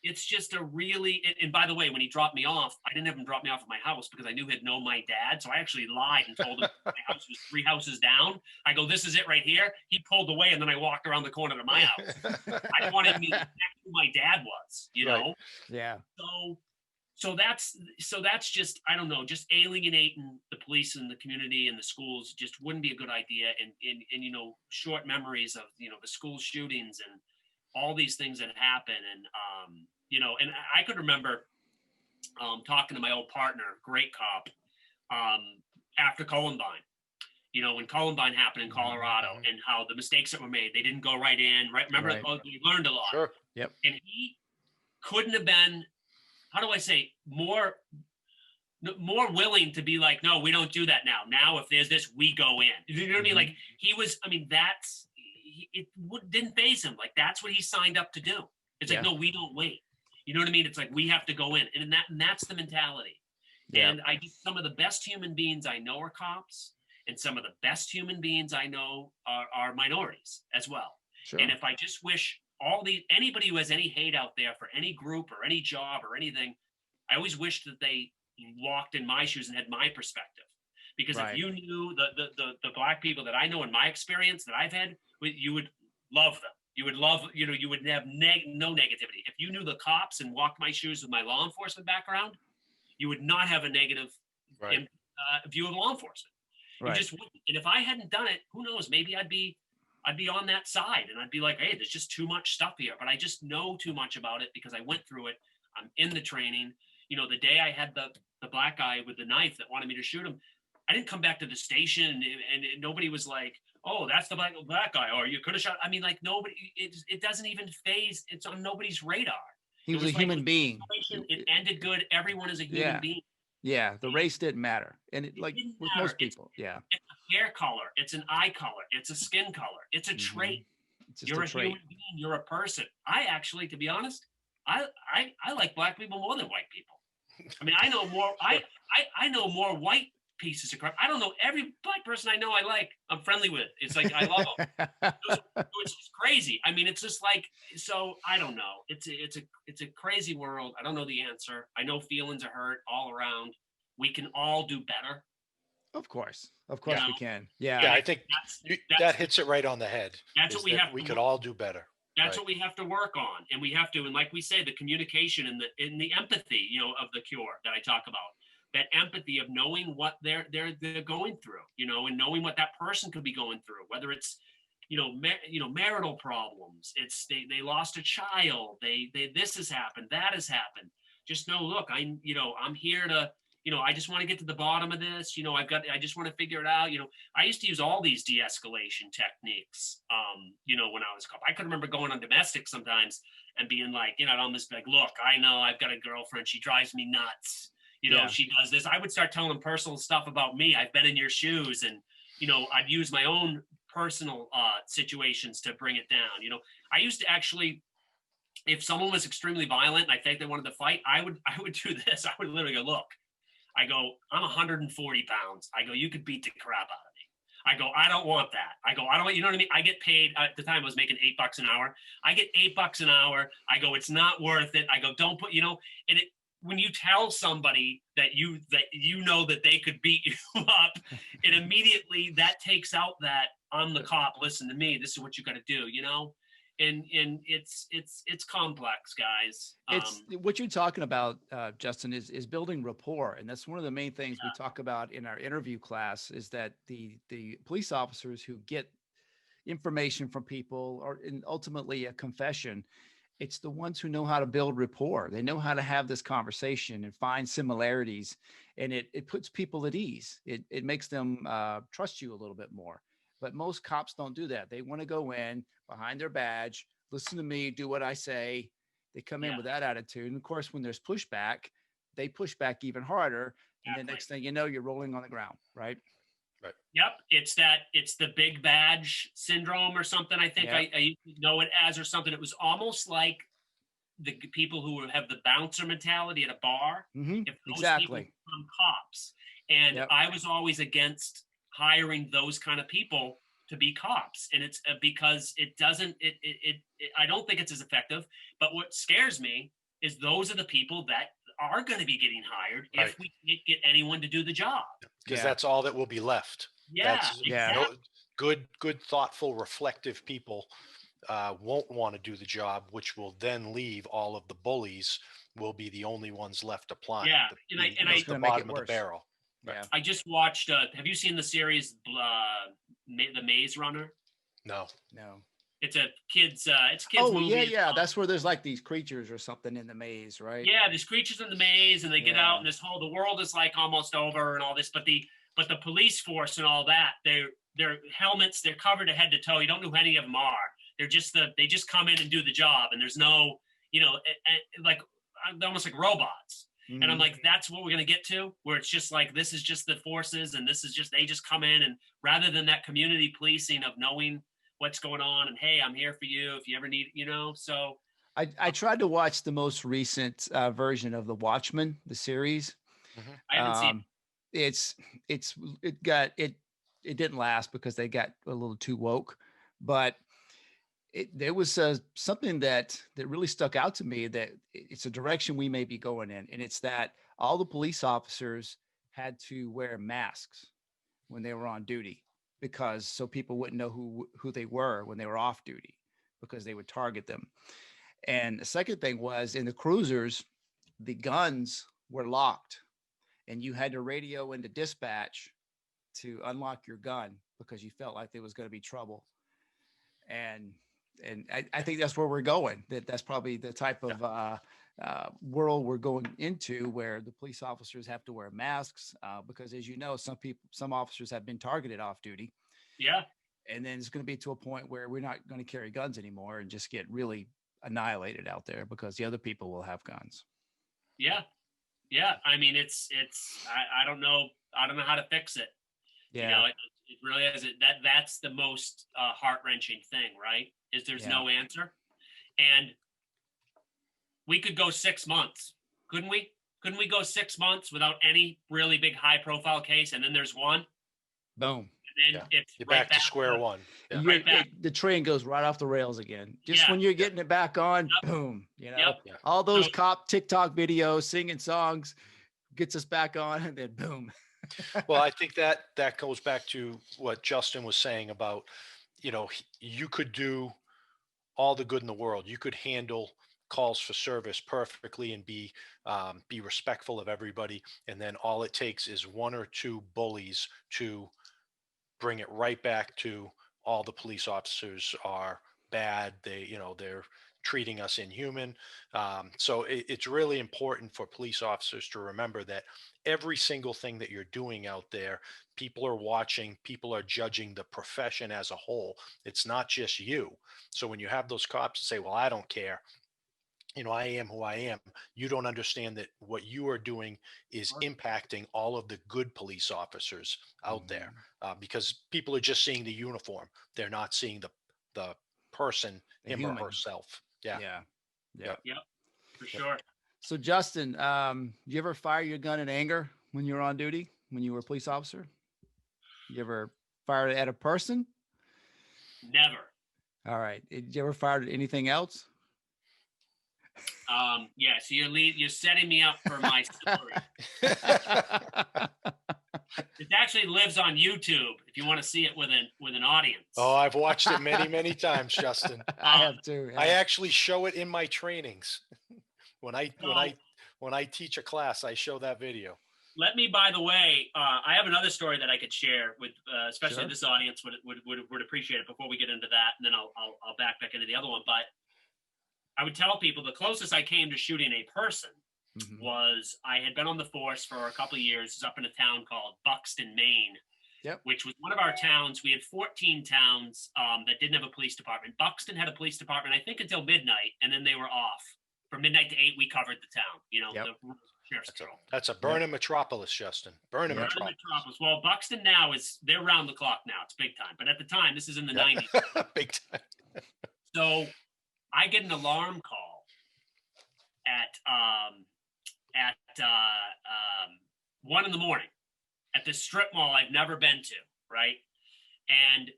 It's just a really, and by the way, when he dropped me off, I didn't have him drop me off at my house because I knew he'd know my dad. So I actually lied and told him my house was 3 houses down. I go, this is it right here. He pulled away, and then I walked around the corner to my house. I didn't want him to know who my dad was, know? Yeah. So that's just, I don't know, just alienating the police and the community and the schools just wouldn't be a good idea. And short memories of, the school shootings and all these things that happen. And, and I could remember talking to my old partner, great cop, after Columbine, when Columbine happened in Colorado, and how the mistakes that were made, they didn't go right in, right? Remember, we learned a lot. Sure. Yep. And he couldn't have been, how do I say, more willing to be like, no, we don't do that now. Now, if there's this, we go in. You know what I mean? Like, he was, it didn't faze him. Like, that's what he signed up to do. It's like, no, we don't wait. You know what I mean? It's like, we have to go in. And that's the mentality. Yeah. And some of the best human beings I know are cops, and some of the best human beings I know are minorities as well. Sure. And if I just wish anybody who has any hate out there for any group or any job or anything, I always wish that they walked in my shoes and had my perspective. Because if you knew the black people that I know in my experience that I've had, you would love them. You would love, you would have no negativity. If you knew the cops and walked my shoes with my law enforcement background, you would not have a negative view of law enforcement. Right. You just wouldn't. And if I hadn't done it, who knows? Maybe I'd be on that side, and I'd be like, hey, there's just too much stuff here. But I just know too much about it because I went through it. I'm in the training. The day I had the black guy with the knife that wanted me to shoot him, I didn't come back to the station and nobody was like, oh, that's the black guy, or you could have shot. I mean, like, nobody, it doesn't even phase. It's on nobody's radar. He was a human being. It ended good. Everyone is a human being. Yeah, the race didn't matter. And it with most people, it's a hair color. It's an eye color. It's a skin color. It's a trait. You're a human being. You're a person. I actually, to be honest, I like black people more than white people. I mean, I know more. I know more white pieces of crap. I don't know every black person I know. I'm friendly with. It's like I love them. It's just crazy. I mean, it's just like, so I don't know. It's a crazy world. I don't know the answer. I know feelings are hurt all around. We can all do better. Of course we can. Yeah. I think that hits it right on the head. That's what we have. We could all do better. That's what we have to work on, and we have to. And like we say, the communication and the empathy, of the cure that I talk about. That empathy of knowing what they're going through, and knowing what that person could be going through, whether it's, marital problems, it's they lost a child, they this has happened, that has happened. Just know, look, I'm here to, I just want to get to the bottom of this. I just want to figure it out. I used to use all these de-escalation techniques, when I was a cop. I could remember going on domestic sometimes and being like, on this, like, look, I know I've got a girlfriend. She drives me nuts. She does this. I would start telling them personal stuff about me. I've been in your shoes, and, I'd use my own personal situations to bring it down. I used to actually, if someone was extremely violent and I think they wanted to fight, I would do this. I would literally go, look, I go, I'm 140 pounds. I go, you could beat the crap out of me. I go, I don't want that. I go, I don't want, you know what I mean? I get paid at the time I was making $8 an hour. I get $8 an hour. I go, it's not worth it. I go, don't put, and when you tell somebody that you know that they could beat you up, it immediately that takes out that I'm the cop. Listen to me. This is what you got to do. And it's complex, guys. It's what you're talking about, Justin, is building rapport, and that's one of the main things we talk about in our interview class. Is that the police officers who get information from people, or ultimately a confession, it's the ones who know how to build rapport. They know how to have this conversation and find similarities, and it puts people at ease. It makes them trust you a little bit more. But most cops don't do that. They want to go in behind their badge, listen to me, do what I say. They come in with that attitude. And of course, when there's pushback, they push back even harder. And the next thing you know, you're rolling on the ground, right? Right. Yep. It's the big badge syndrome or something. I think I used to know it as or something. It was almost like the people who have the bouncer mentality at a bar. Mm-hmm. If those Exactly. people become cops. And I was always against hiring those kind of people to be cops, and it's because it doesn't I don't think it's as effective. But what scares me is those are the people that are going to be getting hired if we can't get anyone to do the job, because that's all that will be left. Good thoughtful, reflective people won't want to do the job, which will then leave all of the bullies will be the only ones left applying. The bottom of the barrel. Yeah. I just watched. Have you seen the series, The Maze Runner? No. It's a kids. It's a kids. Oh, movie. yeah. That's where there's like these creatures or something in the maze, right? Yeah, there's creatures in the maze, and they get out, and the world is like almost over, and all this. But the police force and all that, their helmets, they're covered head to toe. You don't know who any of them are. They're just they just come in and do the job, and there's no, like they're almost like robots. Mm-hmm. And I'm like, that's what we're going to get to, where it's just like, this is just the forces, and this is just, they just come in, and rather than that community policing of knowing what's going on, and hey, I'm here for you if you ever need, so. I tried to watch the most recent version of The Watchmen, the series. Mm-hmm. I haven't seen it didn't last because they got a little too woke, but there was something that really stuck out to me, that it's a direction we may be going in. And it's that all the police officers had to wear masks when they were on duty, because so people wouldn't know who they were when they were off duty, because they would target them. And the second thing was, in the cruisers, the guns were locked, and you had to radio into dispatch to unlock your gun because you felt like there was going to be trouble. And I think that's where we're going. That's probably the type of world we're going into, where the police officers have to wear masks because, as you know, some officers have been targeted off duty. Yeah. And then it's going to be to a point where we're not going to carry guns anymore and just get really annihilated out there because the other people will have guns. Yeah. Yeah. I mean, I don't know how to fix it. Yeah. It really is. That's the most heart-wrenching thing, right? Is there's no answer. And we could go 6 months, couldn't we? Couldn't we go 6 months without any really big high-profile case, and then there's one? Boom. And then it's you're right back to square one. Yeah. The train goes right off the rails again. Just when you're getting it back on, boom. All those cop TikTok videos, singing songs, gets us back on, and then boom. Well, I think that goes back to what Justin was saying about, you could do all the good in the world. You could handle calls for service perfectly and be respectful of everybody. And then all it takes is one or two bullies to bring it right back to all the police officers are bad. They're treating us inhuman. So it's really important for police officers to remember that every single thing that you're doing out there, people are watching, people are judging the profession as a whole. It's not just you. So when you have those cops say, well, I don't care, I am who I am, you don't understand that what you are doing is impacting all of the good police officers out there, because people are just seeing the uniform. They're not seeing the person, him or herself. Yeah, for sure. So Justin, you ever fire your gun in anger when you were on duty, when you were a police officer? You ever Fired at a person? Never. All right. Did you ever fire at anything else? Yeah, so you're setting me up for my story. It actually lives on YouTube if you want to see it with an audience. Oh, I've watched it many, many times, Justin. I have too. Yeah. I actually show it in my trainings. When I teach a class, I show that video. Let me, by the way, I have another story that I could share with, especially Sure. this audience would appreciate it before we get into that, and then I'll back into the other one. But I would tell people the closest I came to shooting a person was I had been on the force for a couple of years. It's up in a town called Buxton, Maine, which was one of our towns. We had 14 towns that didn't have a police department. Buxton had a police department, I think, until midnight, and then they were off. From midnight to 8, we covered the town. You know, the sheriff's patrol. That's a burning metropolis, Justin. Burning metropolis. Well, Buxton now they're round the clock now. It's big time. But at the time, this is in the 90s. Big time. So I get an alarm call at 1 in the morning at this strip mall I've never been to, right? And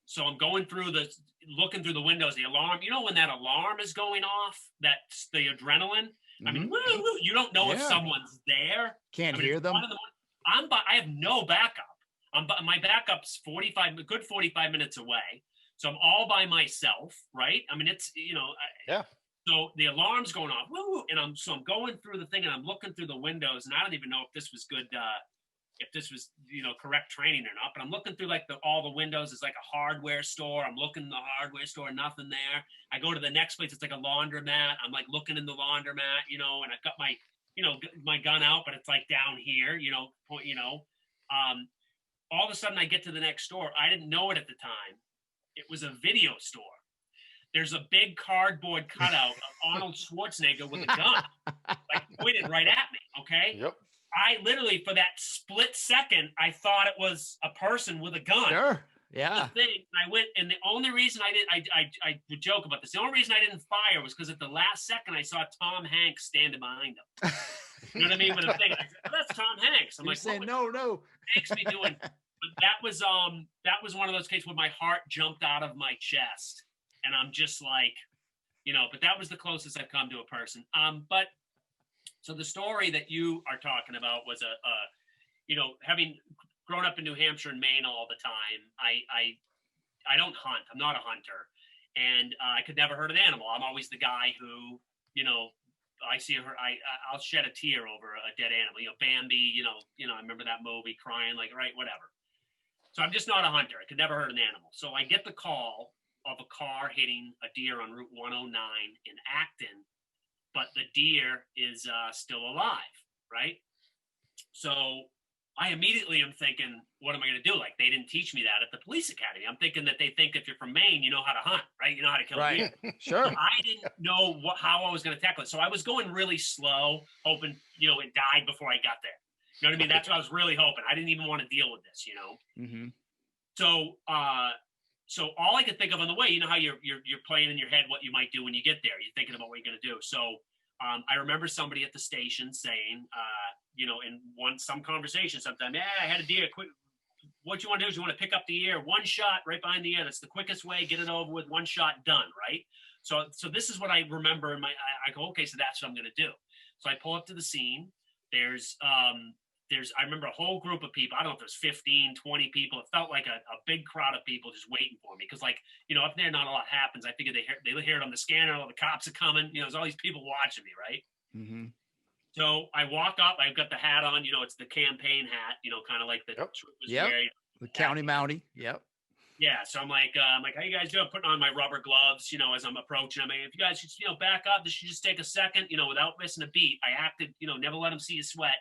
so I'm looking through the windows, the alarm, you know, when that alarm is going off, that's the adrenaline. I mean, you don't know if someone's there. Can't hear them. I have no backup. My backup's 45 minutes away. So I'm all by myself, right? I mean, it's, you know, so the alarm's going off, and I'm going through the thing, and I'm looking through the windows, and I don't even know if this was good, if this was, you know, correct training or not. But I'm looking through like all the windows. It's like a hardware store. I'm looking in the hardware store, nothing there. I go to the next place. It's like a laundromat. I'm like looking in the laundromat, you know, and I've got my, you know, my gun out, but it's like down here, you know. All of a sudden I get to the next store. I didn't know it at the time. It was a video store. There's a big cardboard cutout of Arnold Schwarzenegger with a gun, like pointed right at me. Okay. Yep. I literally, for that split second, I thought it was a person with a gun. Sure. Yeah. And I went, and the only reason I would joke about this. The only reason I didn't fire was because at the last second I saw Tom Hanks standing behind him. You know what I mean? With a thing, I said, oh, that's Tom Hanks. I'm You're like, saying, what no. Hanks be doing? But that was one of those cases where my heart jumped out of my chest, and I'm just like, you know. But that was the closest I've come to a person. But so the story that you are talking about was you know, having grown up in New Hampshire and Maine all the time, I don't hunt. I'm not a hunter, and I could never hurt an animal. I'm always the guy who, you know, I see her, I'll shed a tear over a dead animal. You know, Bambi. You know, I remember that movie, crying, like, right, whatever. So I'm just not a hunter. I could never hurt an animal. So I get the call of a car hitting a deer on Route 109 in Acton, but the deer is still alive, right? So I immediately am thinking, what am I going to do? Like, they didn't teach me that at the police academy. I'm thinking that they think if you're from Maine, you know how to hunt, right? You know how to kill a deer. Sure. So I didn't know how I was going to tackle it. So I was going really slow, hoping, you know, it died before I got there. You know what I mean? That's what I was really hoping. I didn't even want to deal with this, you know? Mm-hmm. So all I could think of on the way, you know how you're playing in your head what you might do when you get there. You're thinking about what you're going to do. So I remember somebody at the station saying, you know, in some conversation sometime, I had a deer. Quick, what you want to do is you want to pick up the ear, one shot right behind the ear. That's the quickest way. Get it over with, one shot, done, right? So this is what I remember in I go, okay, so that's what I'm going to do. So I pull up to the scene. I remember a whole group of people. I don't know if there's 15, 20 people. It felt like a big crowd of people just waiting for me. Cause like, you know, up there, not a lot happens. I figured they hear it on the scanner. All the cops are coming, you know, there's all these people watching me. Right. Mm-hmm. So I walk up, I've got the hat on, you know, it's the campaign hat, you know, kind of like the the county mountie. Yep. Yeah. So I'm like, how you guys doing? Putting on my rubber gloves, you know, as I'm approaching. I mean, if you guys should, you know, back up, this should just take a second, you know, without missing a beat. I acted, you know, never let them see you sweat.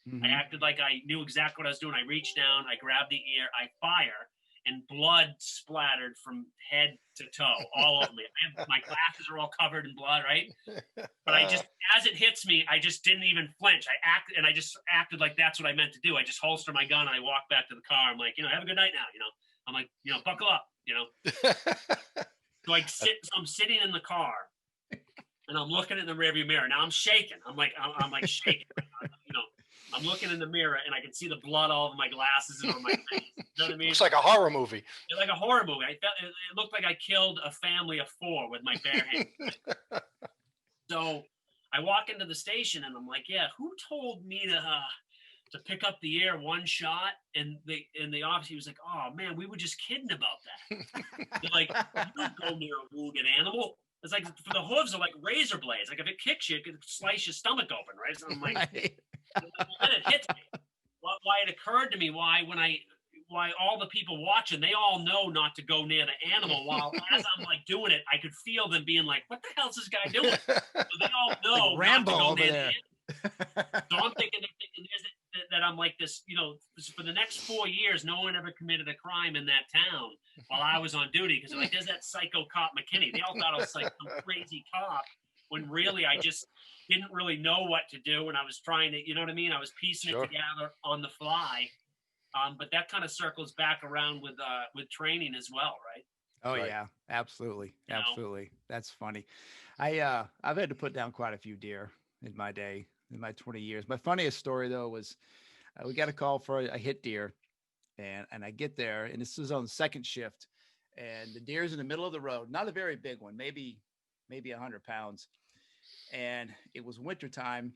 Mm-hmm. I acted like I knew exactly what I was doing. I reached down, I grabbed the ear, I fire, and blood splattered from head to toe all over me. My glasses are all covered in blood, right? But I just, as it hits me, I just didn't even flinch. I just acted like that's what I meant to do. I just holster my gun and I walk back to the car. I'm like, you know, have a good night now, you know. I'm like, you know, buckle up, you know. So I'm sitting in the car and I'm looking in the rearview mirror. Now I'm shaking. I'm like shaking, you know. I'm looking in the mirror and I can see the blood all over my glasses and on my face. You know what I mean? Looks like a horror movie. It's like a horror movie. It looked like I killed a family of 4 with my bare hands. So I walk into the station and I'm like, yeah, who told me to pick up the air one shot? And the officer was like, oh man, we were just kidding about that. They're like, you don't go near a wounded animal. It's like, for the hooves are like razor blades. Like if it kicks you, it could slice your stomach open, right? So I'm like, then it hits me. Why it occurred to me why all the people watching, they all know not to go near the animal, while as I'm like doing it, I could feel them being like, what the hell's this guy doing? So they all know like Rambo not to go over near there. the animal. So I'm thinking that I'm like this, for the next 4 years, no one ever committed a crime in that town while I was on duty, because like, there's that psycho cop McKinney. They all thought I was like some crazy cop, when really I just didn't really know what to do, and I was trying to, you know what I mean? I was piecing it together on the fly. But that kind of circles back around with training as well, right? Oh Right. yeah, absolutely, You know? absolutely. That's funny. I've had to put down quite a few deer in my day, in my 20 years. My funniest story though was we got a call for a hit deer, and I get there, and this was on the second shift, and the deer's in the middle of the road, not a very big one, maybe 100 pounds, and it was wintertime,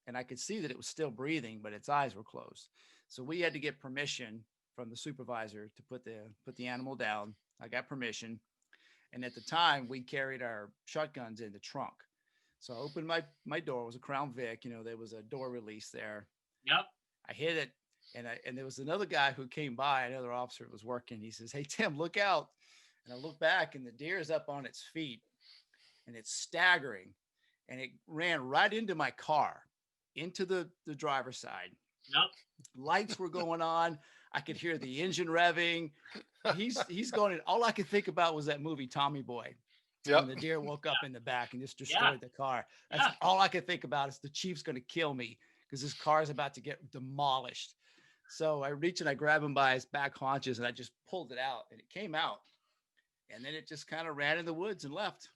and I could see that it was still breathing, but its eyes were closed. So we had to get permission from the supervisor to put the animal down. I got permission, and at the time we carried our shotguns in the trunk. So I opened my door. It was a Crown Vic. There was a door release there. Yep. I hit it, and there was another guy who came by. Another officer was working. He says, "Hey Tim, look out!" And I look back, and the deer is up on its feet, and it's staggering, and it ran right into my car, into the driver's side. Yep. Lights were going on. I could hear the engine revving. He's going. All I could think about was that movie Tommy Boy. Yep. When the deer woke up in the back and just destroyed the car. That's all I could think about, is the chief's going to kill me because his car is about to get demolished. So I reach and I grab him by his back haunches and I just pulled it out, and it came out, and then it just kind of ran in the woods and left.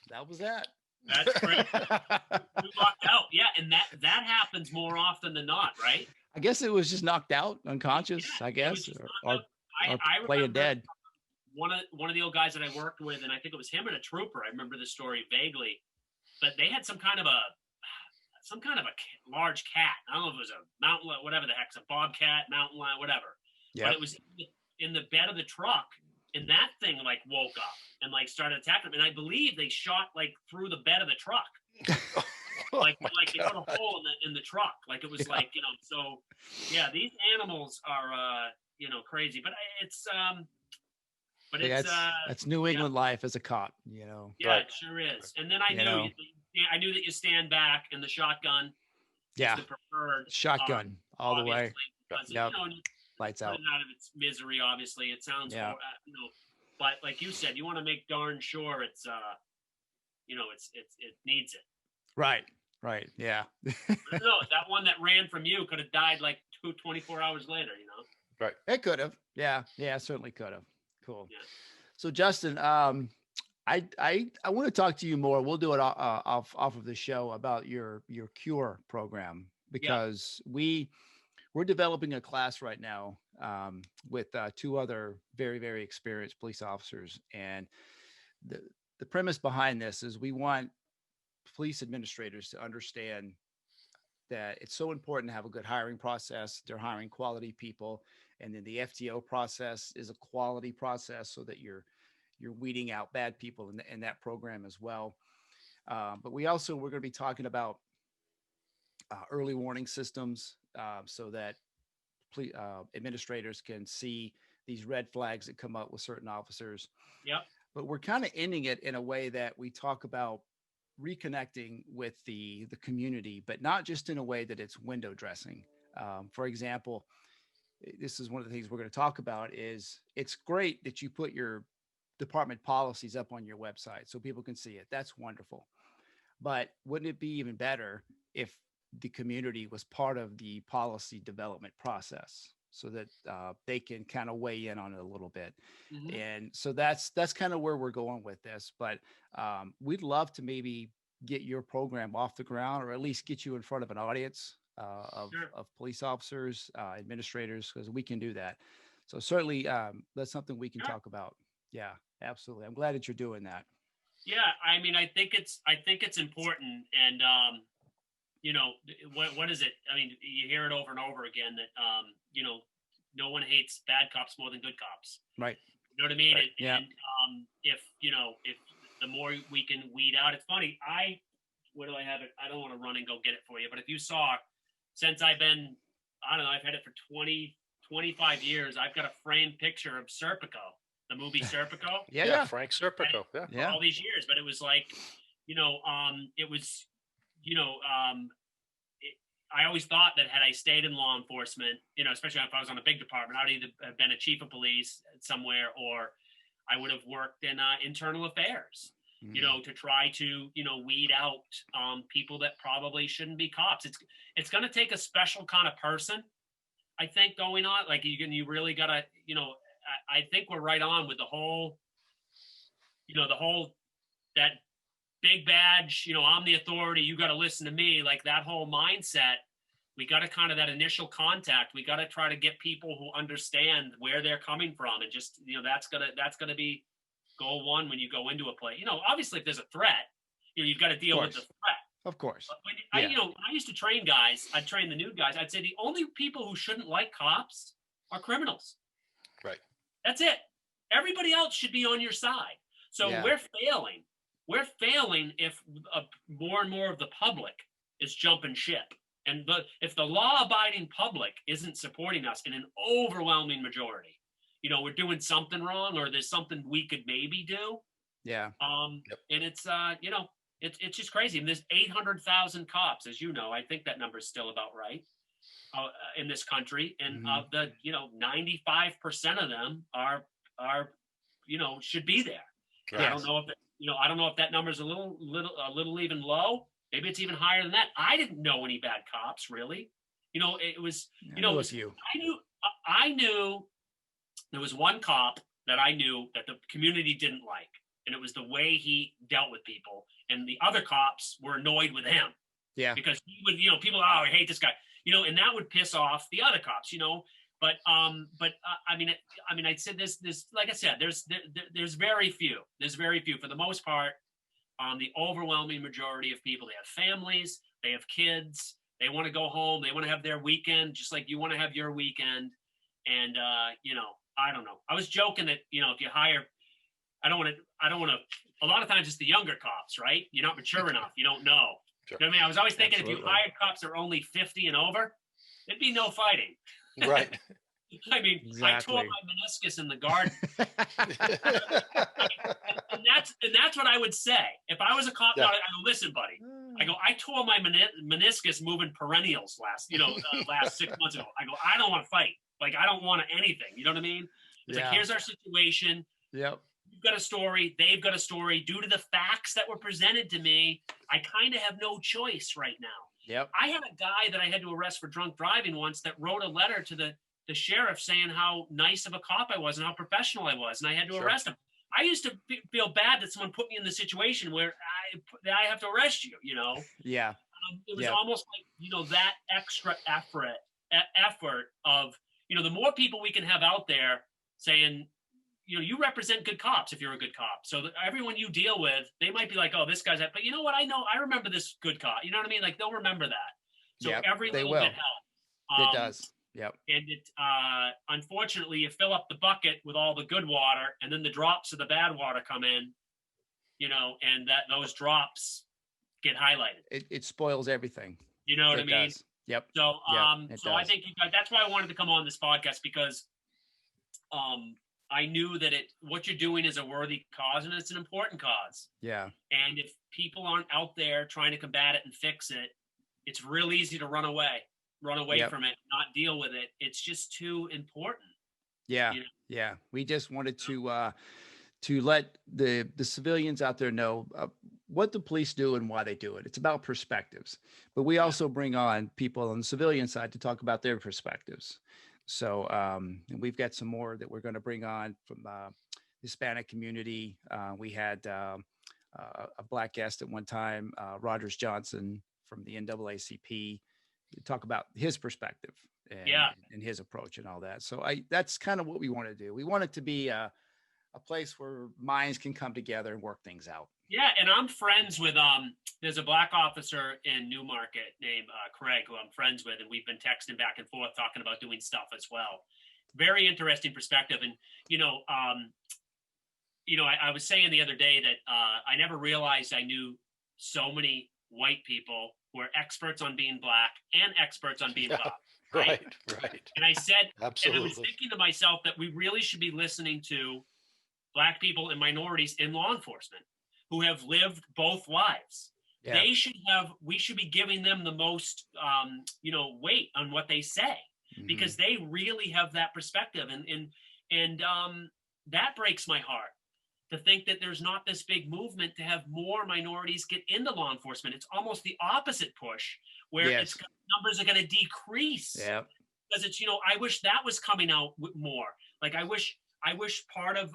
That was that. That's great. We walked out. Yeah, and that happens more often than not, right? I guess it was just knocked out, unconscious, I guess, or playing dead. One of the old guys that I worked with, and I think it was him and a trooper. I remember the story vaguely, but they had some kind of a large cat. I don't know if it was a mountain, whatever the heck, a bobcat, mountain lion, whatever. Yep. But it was in the bed of the truck, and that thing like woke up and like started attacking them. And I believe they shot like through the bed of the truck. Like they put a hole in the truck. Like it was like, so yeah, these animals are crazy. But that's New England life as a cop, Yeah, right. It sure is. And then I knew that you stand back and the shotgun. Yeah. Is the preferred shotgun all the way. Because, lights out. Out of its misery, obviously. It sounds but like you said, you want to make darn sure it's it needs it. Right. Yeah. No, that one that ran from you could have died like 24 hours later, Right. It could have. Yeah, certainly could have. Cool. Yeah. So Justin, I want to talk to you more. We'll do it off of the show about your cure program, because we're developing a class right now with 2 other very, very experienced police officers. And the premise behind this is we want police administrators to understand that it's so important to have a good hiring process. They're hiring quality people. And then the FTO process is a quality process, so that you're weeding out bad people in that program as well. But we're going to be talking about early warning systems, so that administrators can see these red flags that come up with certain officers. Yep. But we're kind of ending it in a way that we talk about reconnecting with the community, but not just in a way that it's window dressing. For example, this is one of the things we're going to talk about. Is it's great that you put your department policies up on your website so people can see it. That's wonderful. But wouldn't it be even better if the community was part of the policy development process, so that they can kind of weigh in on it a little bit? Mm-hmm. And so that's kind of where we're going with this. But we'd love to maybe get your program off the ground, or at least get you in front of an audience Sure. of police officers, administrators, because we can do that. So certainly that's something we can Sure. talk about. Yeah, absolutely. I'm glad that you're doing that. Yeah, I mean, I think it's important, and you know, what is it? I mean, you hear it over and over again that you know, no one hates bad cops more than good cops. Right. You know what I mean? Right. Yeah. And if you know, if the more we can weed out, it's funny. Where do I have it? I don't want to run and go get it for you, but if you saw, since I've been, I don't know, I've had it for 25 years. I've got a framed picture of Serpico, the movie Serpico. Yeah. Frank Serpico. Yeah. For all these years, but it was like, you know, it was, you know, I always thought that had I stayed in law enforcement, you know, especially if I was on a big department, I'd either have been a chief of police somewhere, or I would have worked in internal affairs, you know, to try to, you know, weed out people that probably shouldn't be cops. It's going to take a special kind of person, I think, going on. Like you really got to, you know, I think we're right on with the whole, you know, that big badge, you know, I'm the authority, you got to listen to me, like that whole mindset. We got to kind of that initial contact. We got to try to get people who understand where they're coming from, and just, you know, that's gonna be goal one when you go into a play. You know, obviously if there's a threat, you know, you've got to deal with the threat. Of course. But when you know, I used to train guys. I'd train the new guys. I'd say the only people who shouldn't like cops are criminals. Right. That's it. Everybody else should be on your side. So we're failing. We're failing if more and more of the public is jumping ship. And if the law-abiding public isn't supporting us in an overwhelming majority, you know, we're doing something wrong, or there's something we could maybe do. Yeah. And it's you know, it's just crazy. And there's 800,000 cops, as you know. I think that number is still about right in this country. And of the, you know, 95% of them are you know, should be there. Yes. I don't know if you know, I don't know if that number is a little even low. Maybe it's even higher than that. I didn't know any bad cops, really. You know, it was, you know, I knew there was one cop that I knew that the community didn't like, and it was the way he dealt with people. And the other cops were annoyed with him. Yeah. Because he would, you know, people, oh, I hate this guy, you know, and that would piss off the other cops, you know. But I mean, I'd say this, like I said, there's very few. There's very few. For the most part, the overwhelming majority of people, they have families, they have kids, they want to go home, they want to have their weekend, just like you want to have your weekend. And you know, I don't know. I was joking that, you know, if you hire, I don't want to. A lot of times it's the younger cops, right? You're not mature enough. You don't know. Sure. You know what I mean? I was always thinking if you hired cops that are only 50 and over, there'd be no fighting. Right. I mean, exactly. I tore my meniscus in the garden. and that's what I would say. If I was a cop, I go, listen, buddy. I go, I tore my meniscus moving perennials last 6 months ago. I go, I don't want to fight. Like, I don't want anything. You know what I mean? It's like, here's our situation. Yep. You've got a story. They've got a story. Due to the facts that were presented to me, I kind of have no choice right now. Yep. I had a guy that I had to arrest for drunk driving once that wrote a letter to the sheriff saying how nice of a cop I was and how professional I was, and I had to arrest him. I used to feel bad that someone put me in the situation where I have to arrest you, you know? Yeah. It was almost like, you know, that extra effort of, you know, the more people we can have out there saying, you know, you represent good cops if you're a good cop. So everyone you deal with, they might be like, oh, this guy's that. But you know what? I remember this good cop. You know what I mean? Like, they'll remember that. So every little bit helps. It does. Yep. And it, unfortunately, you fill up the bucket with all the good water, and then the drops of the bad water come in, you know, and those drops get highlighted. It spoils everything. You know what I mean? Does. Yep. So, I think that's why I wanted to come on this podcast, because, I knew that what you're doing is a worthy cause, and it's an important cause. Yeah. And if people aren't out there trying to combat it and fix it, it's real easy to run away from it, not deal with it. It's just too important. Yeah. You know? Yeah. We just wanted to let the civilians out there know what the police do and why they do it. It's about perspectives, but we also bring on people on the civilian side to talk about their perspectives. So and we've got some more that we're going to bring on from the Hispanic community. We had a black guest at one time, Rogers Johnson from the NAACP. talk about his perspective and, and his approach and all that. So that's kind of what we want to do. We want it to be a place where minds can come together and work things out. Yeah, and I'm friends with there's a black officer in Newmarket named Craig, who I'm friends with, and we've been texting back and forth talking about doing stuff as well. Very interesting perspective. And I was saying the other day that I never realized I knew so many white people who are experts on being black and experts on being black. Right. And I said, absolutely. And I was thinking to myself that we really should be listening to black people and minorities in law enforcement who have lived both lives. Yeah. We should be giving them the most, weight on what they say, because they really have that perspective. And that breaks my heart to think that there's not this big movement to have more minorities get into law enforcement. It's almost the opposite push, where numbers are going to decrease. Yeah. Because it's, I wish that was coming out more. Like, I wish part of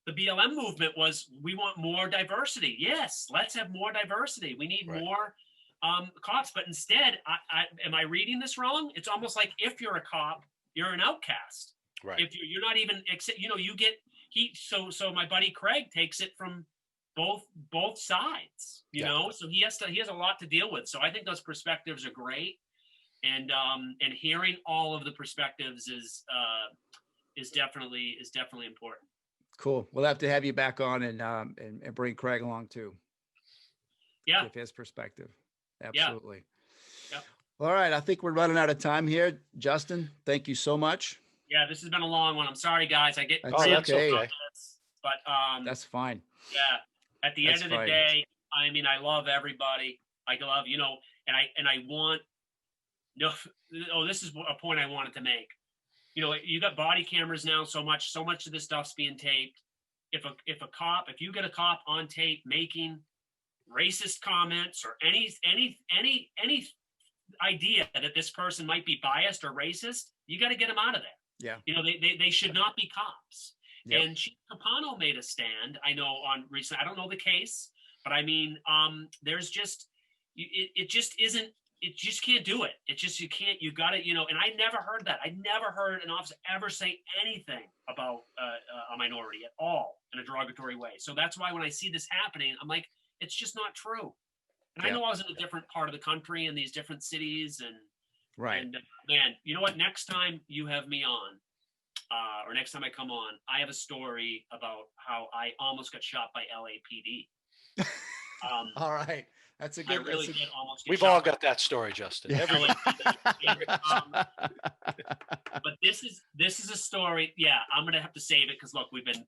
the BLM movement was, we want more diversity. Yes, let's have more diversity. We need more cops. But instead, am I reading this wrong? It's almost like if you're a cop, you're an outcast. Right. If you're not even, you get so my buddy Craig takes it from both sides. You know, so he has a lot to deal with. So I think those perspectives are great, and hearing all of the perspectives is definitely important. Cool. We'll have to have you back on and bring Craig along too. Yeah. With his perspective. Absolutely. Yeah. All right. I think we're running out of time here. Justin, thank you so much. Yeah, this has been a long one. I'm sorry, guys. I get okay. But that's fine. Yeah. At the end of the day, I mean, I love everybody. I love, and I want this is a point I wanted to make. You got body cameras now, so much of this stuff's being taped. If you get a cop on tape making racist comments or any idea that this person might be biased or racist, you got to get them out of there. Yeah. They should not be cops. Yep. And Chief Capano made a stand, I know, on recent, I don't know the case, but I mean, there's just, it just isn't, it just can't do it. It's just, you can't, you got to, and I never heard that. I never heard an officer ever say anything about a minority at all in a derogatory way. So that's why when I see this happening, I'm like, it's just not true. And I know I was in a different part of the country in these different cities, and man, you know what? Next time you have me on, or next time I come on, I have a story about how I almost got shot by LAPD. All right. That's a good. I really did almost. We've all got that story, Justin. But this is a story. Yeah, I'm gonna have to save it because look, we've been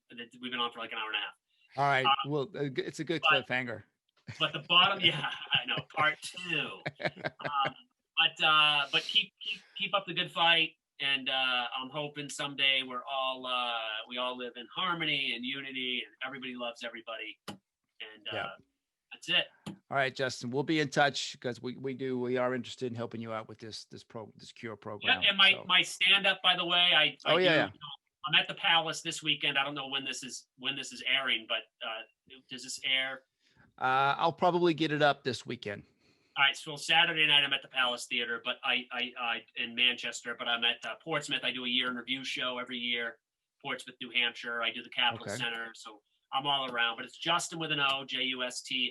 on for like an hour and a half. All right. Well, it's a good cliffhanger. But the bottom, I know, part 2. But keep up the good fight, and I'm hoping someday we all live in harmony and unity, and everybody loves everybody, and that's it. All right, Justin, we'll be in touch because we are interested in helping you out with this cure program. Yeah, and my stand up, by the way, I'm at the Palace this weekend. I don't know when this is airing, but does this air? I'll probably get it up this weekend. All right, so Saturday night I'm at the Palace Theater, but I in Manchester, but I'm at Portsmouth. I do a year in review show every year. Portsmouth, New Hampshire. I do the Capitol Center, so I'm all around. But it's Justin with an O, Juston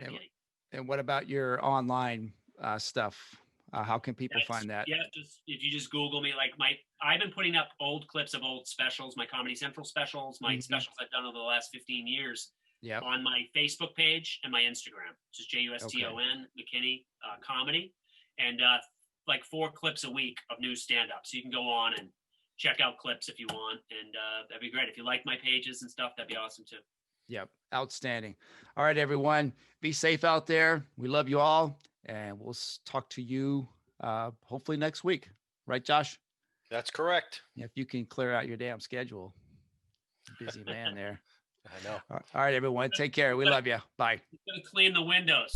McKinney. And what about your online stuff? How can people find that? Yeah, if you just Google me, I've been putting up old clips of old specials, my Comedy Central specials, my specials I've done over the last 15 years. Yeah. On my Facebook page and my Instagram, which is Juston McKinney comedy, and 4 clips a week of new stand-up. So you can go on and check out clips if you want, and that'd be great. If you like my pages and stuff, that'd be awesome too. Yep, outstanding. All right, everyone, be safe out there. We love you all, and we'll talk to you hopefully next week. Right, Josh? That's correct. If you can clear out your damn schedule. Busy man there. I know. All right, everyone. Take care. We love you. Bye. He's going to clean the windows.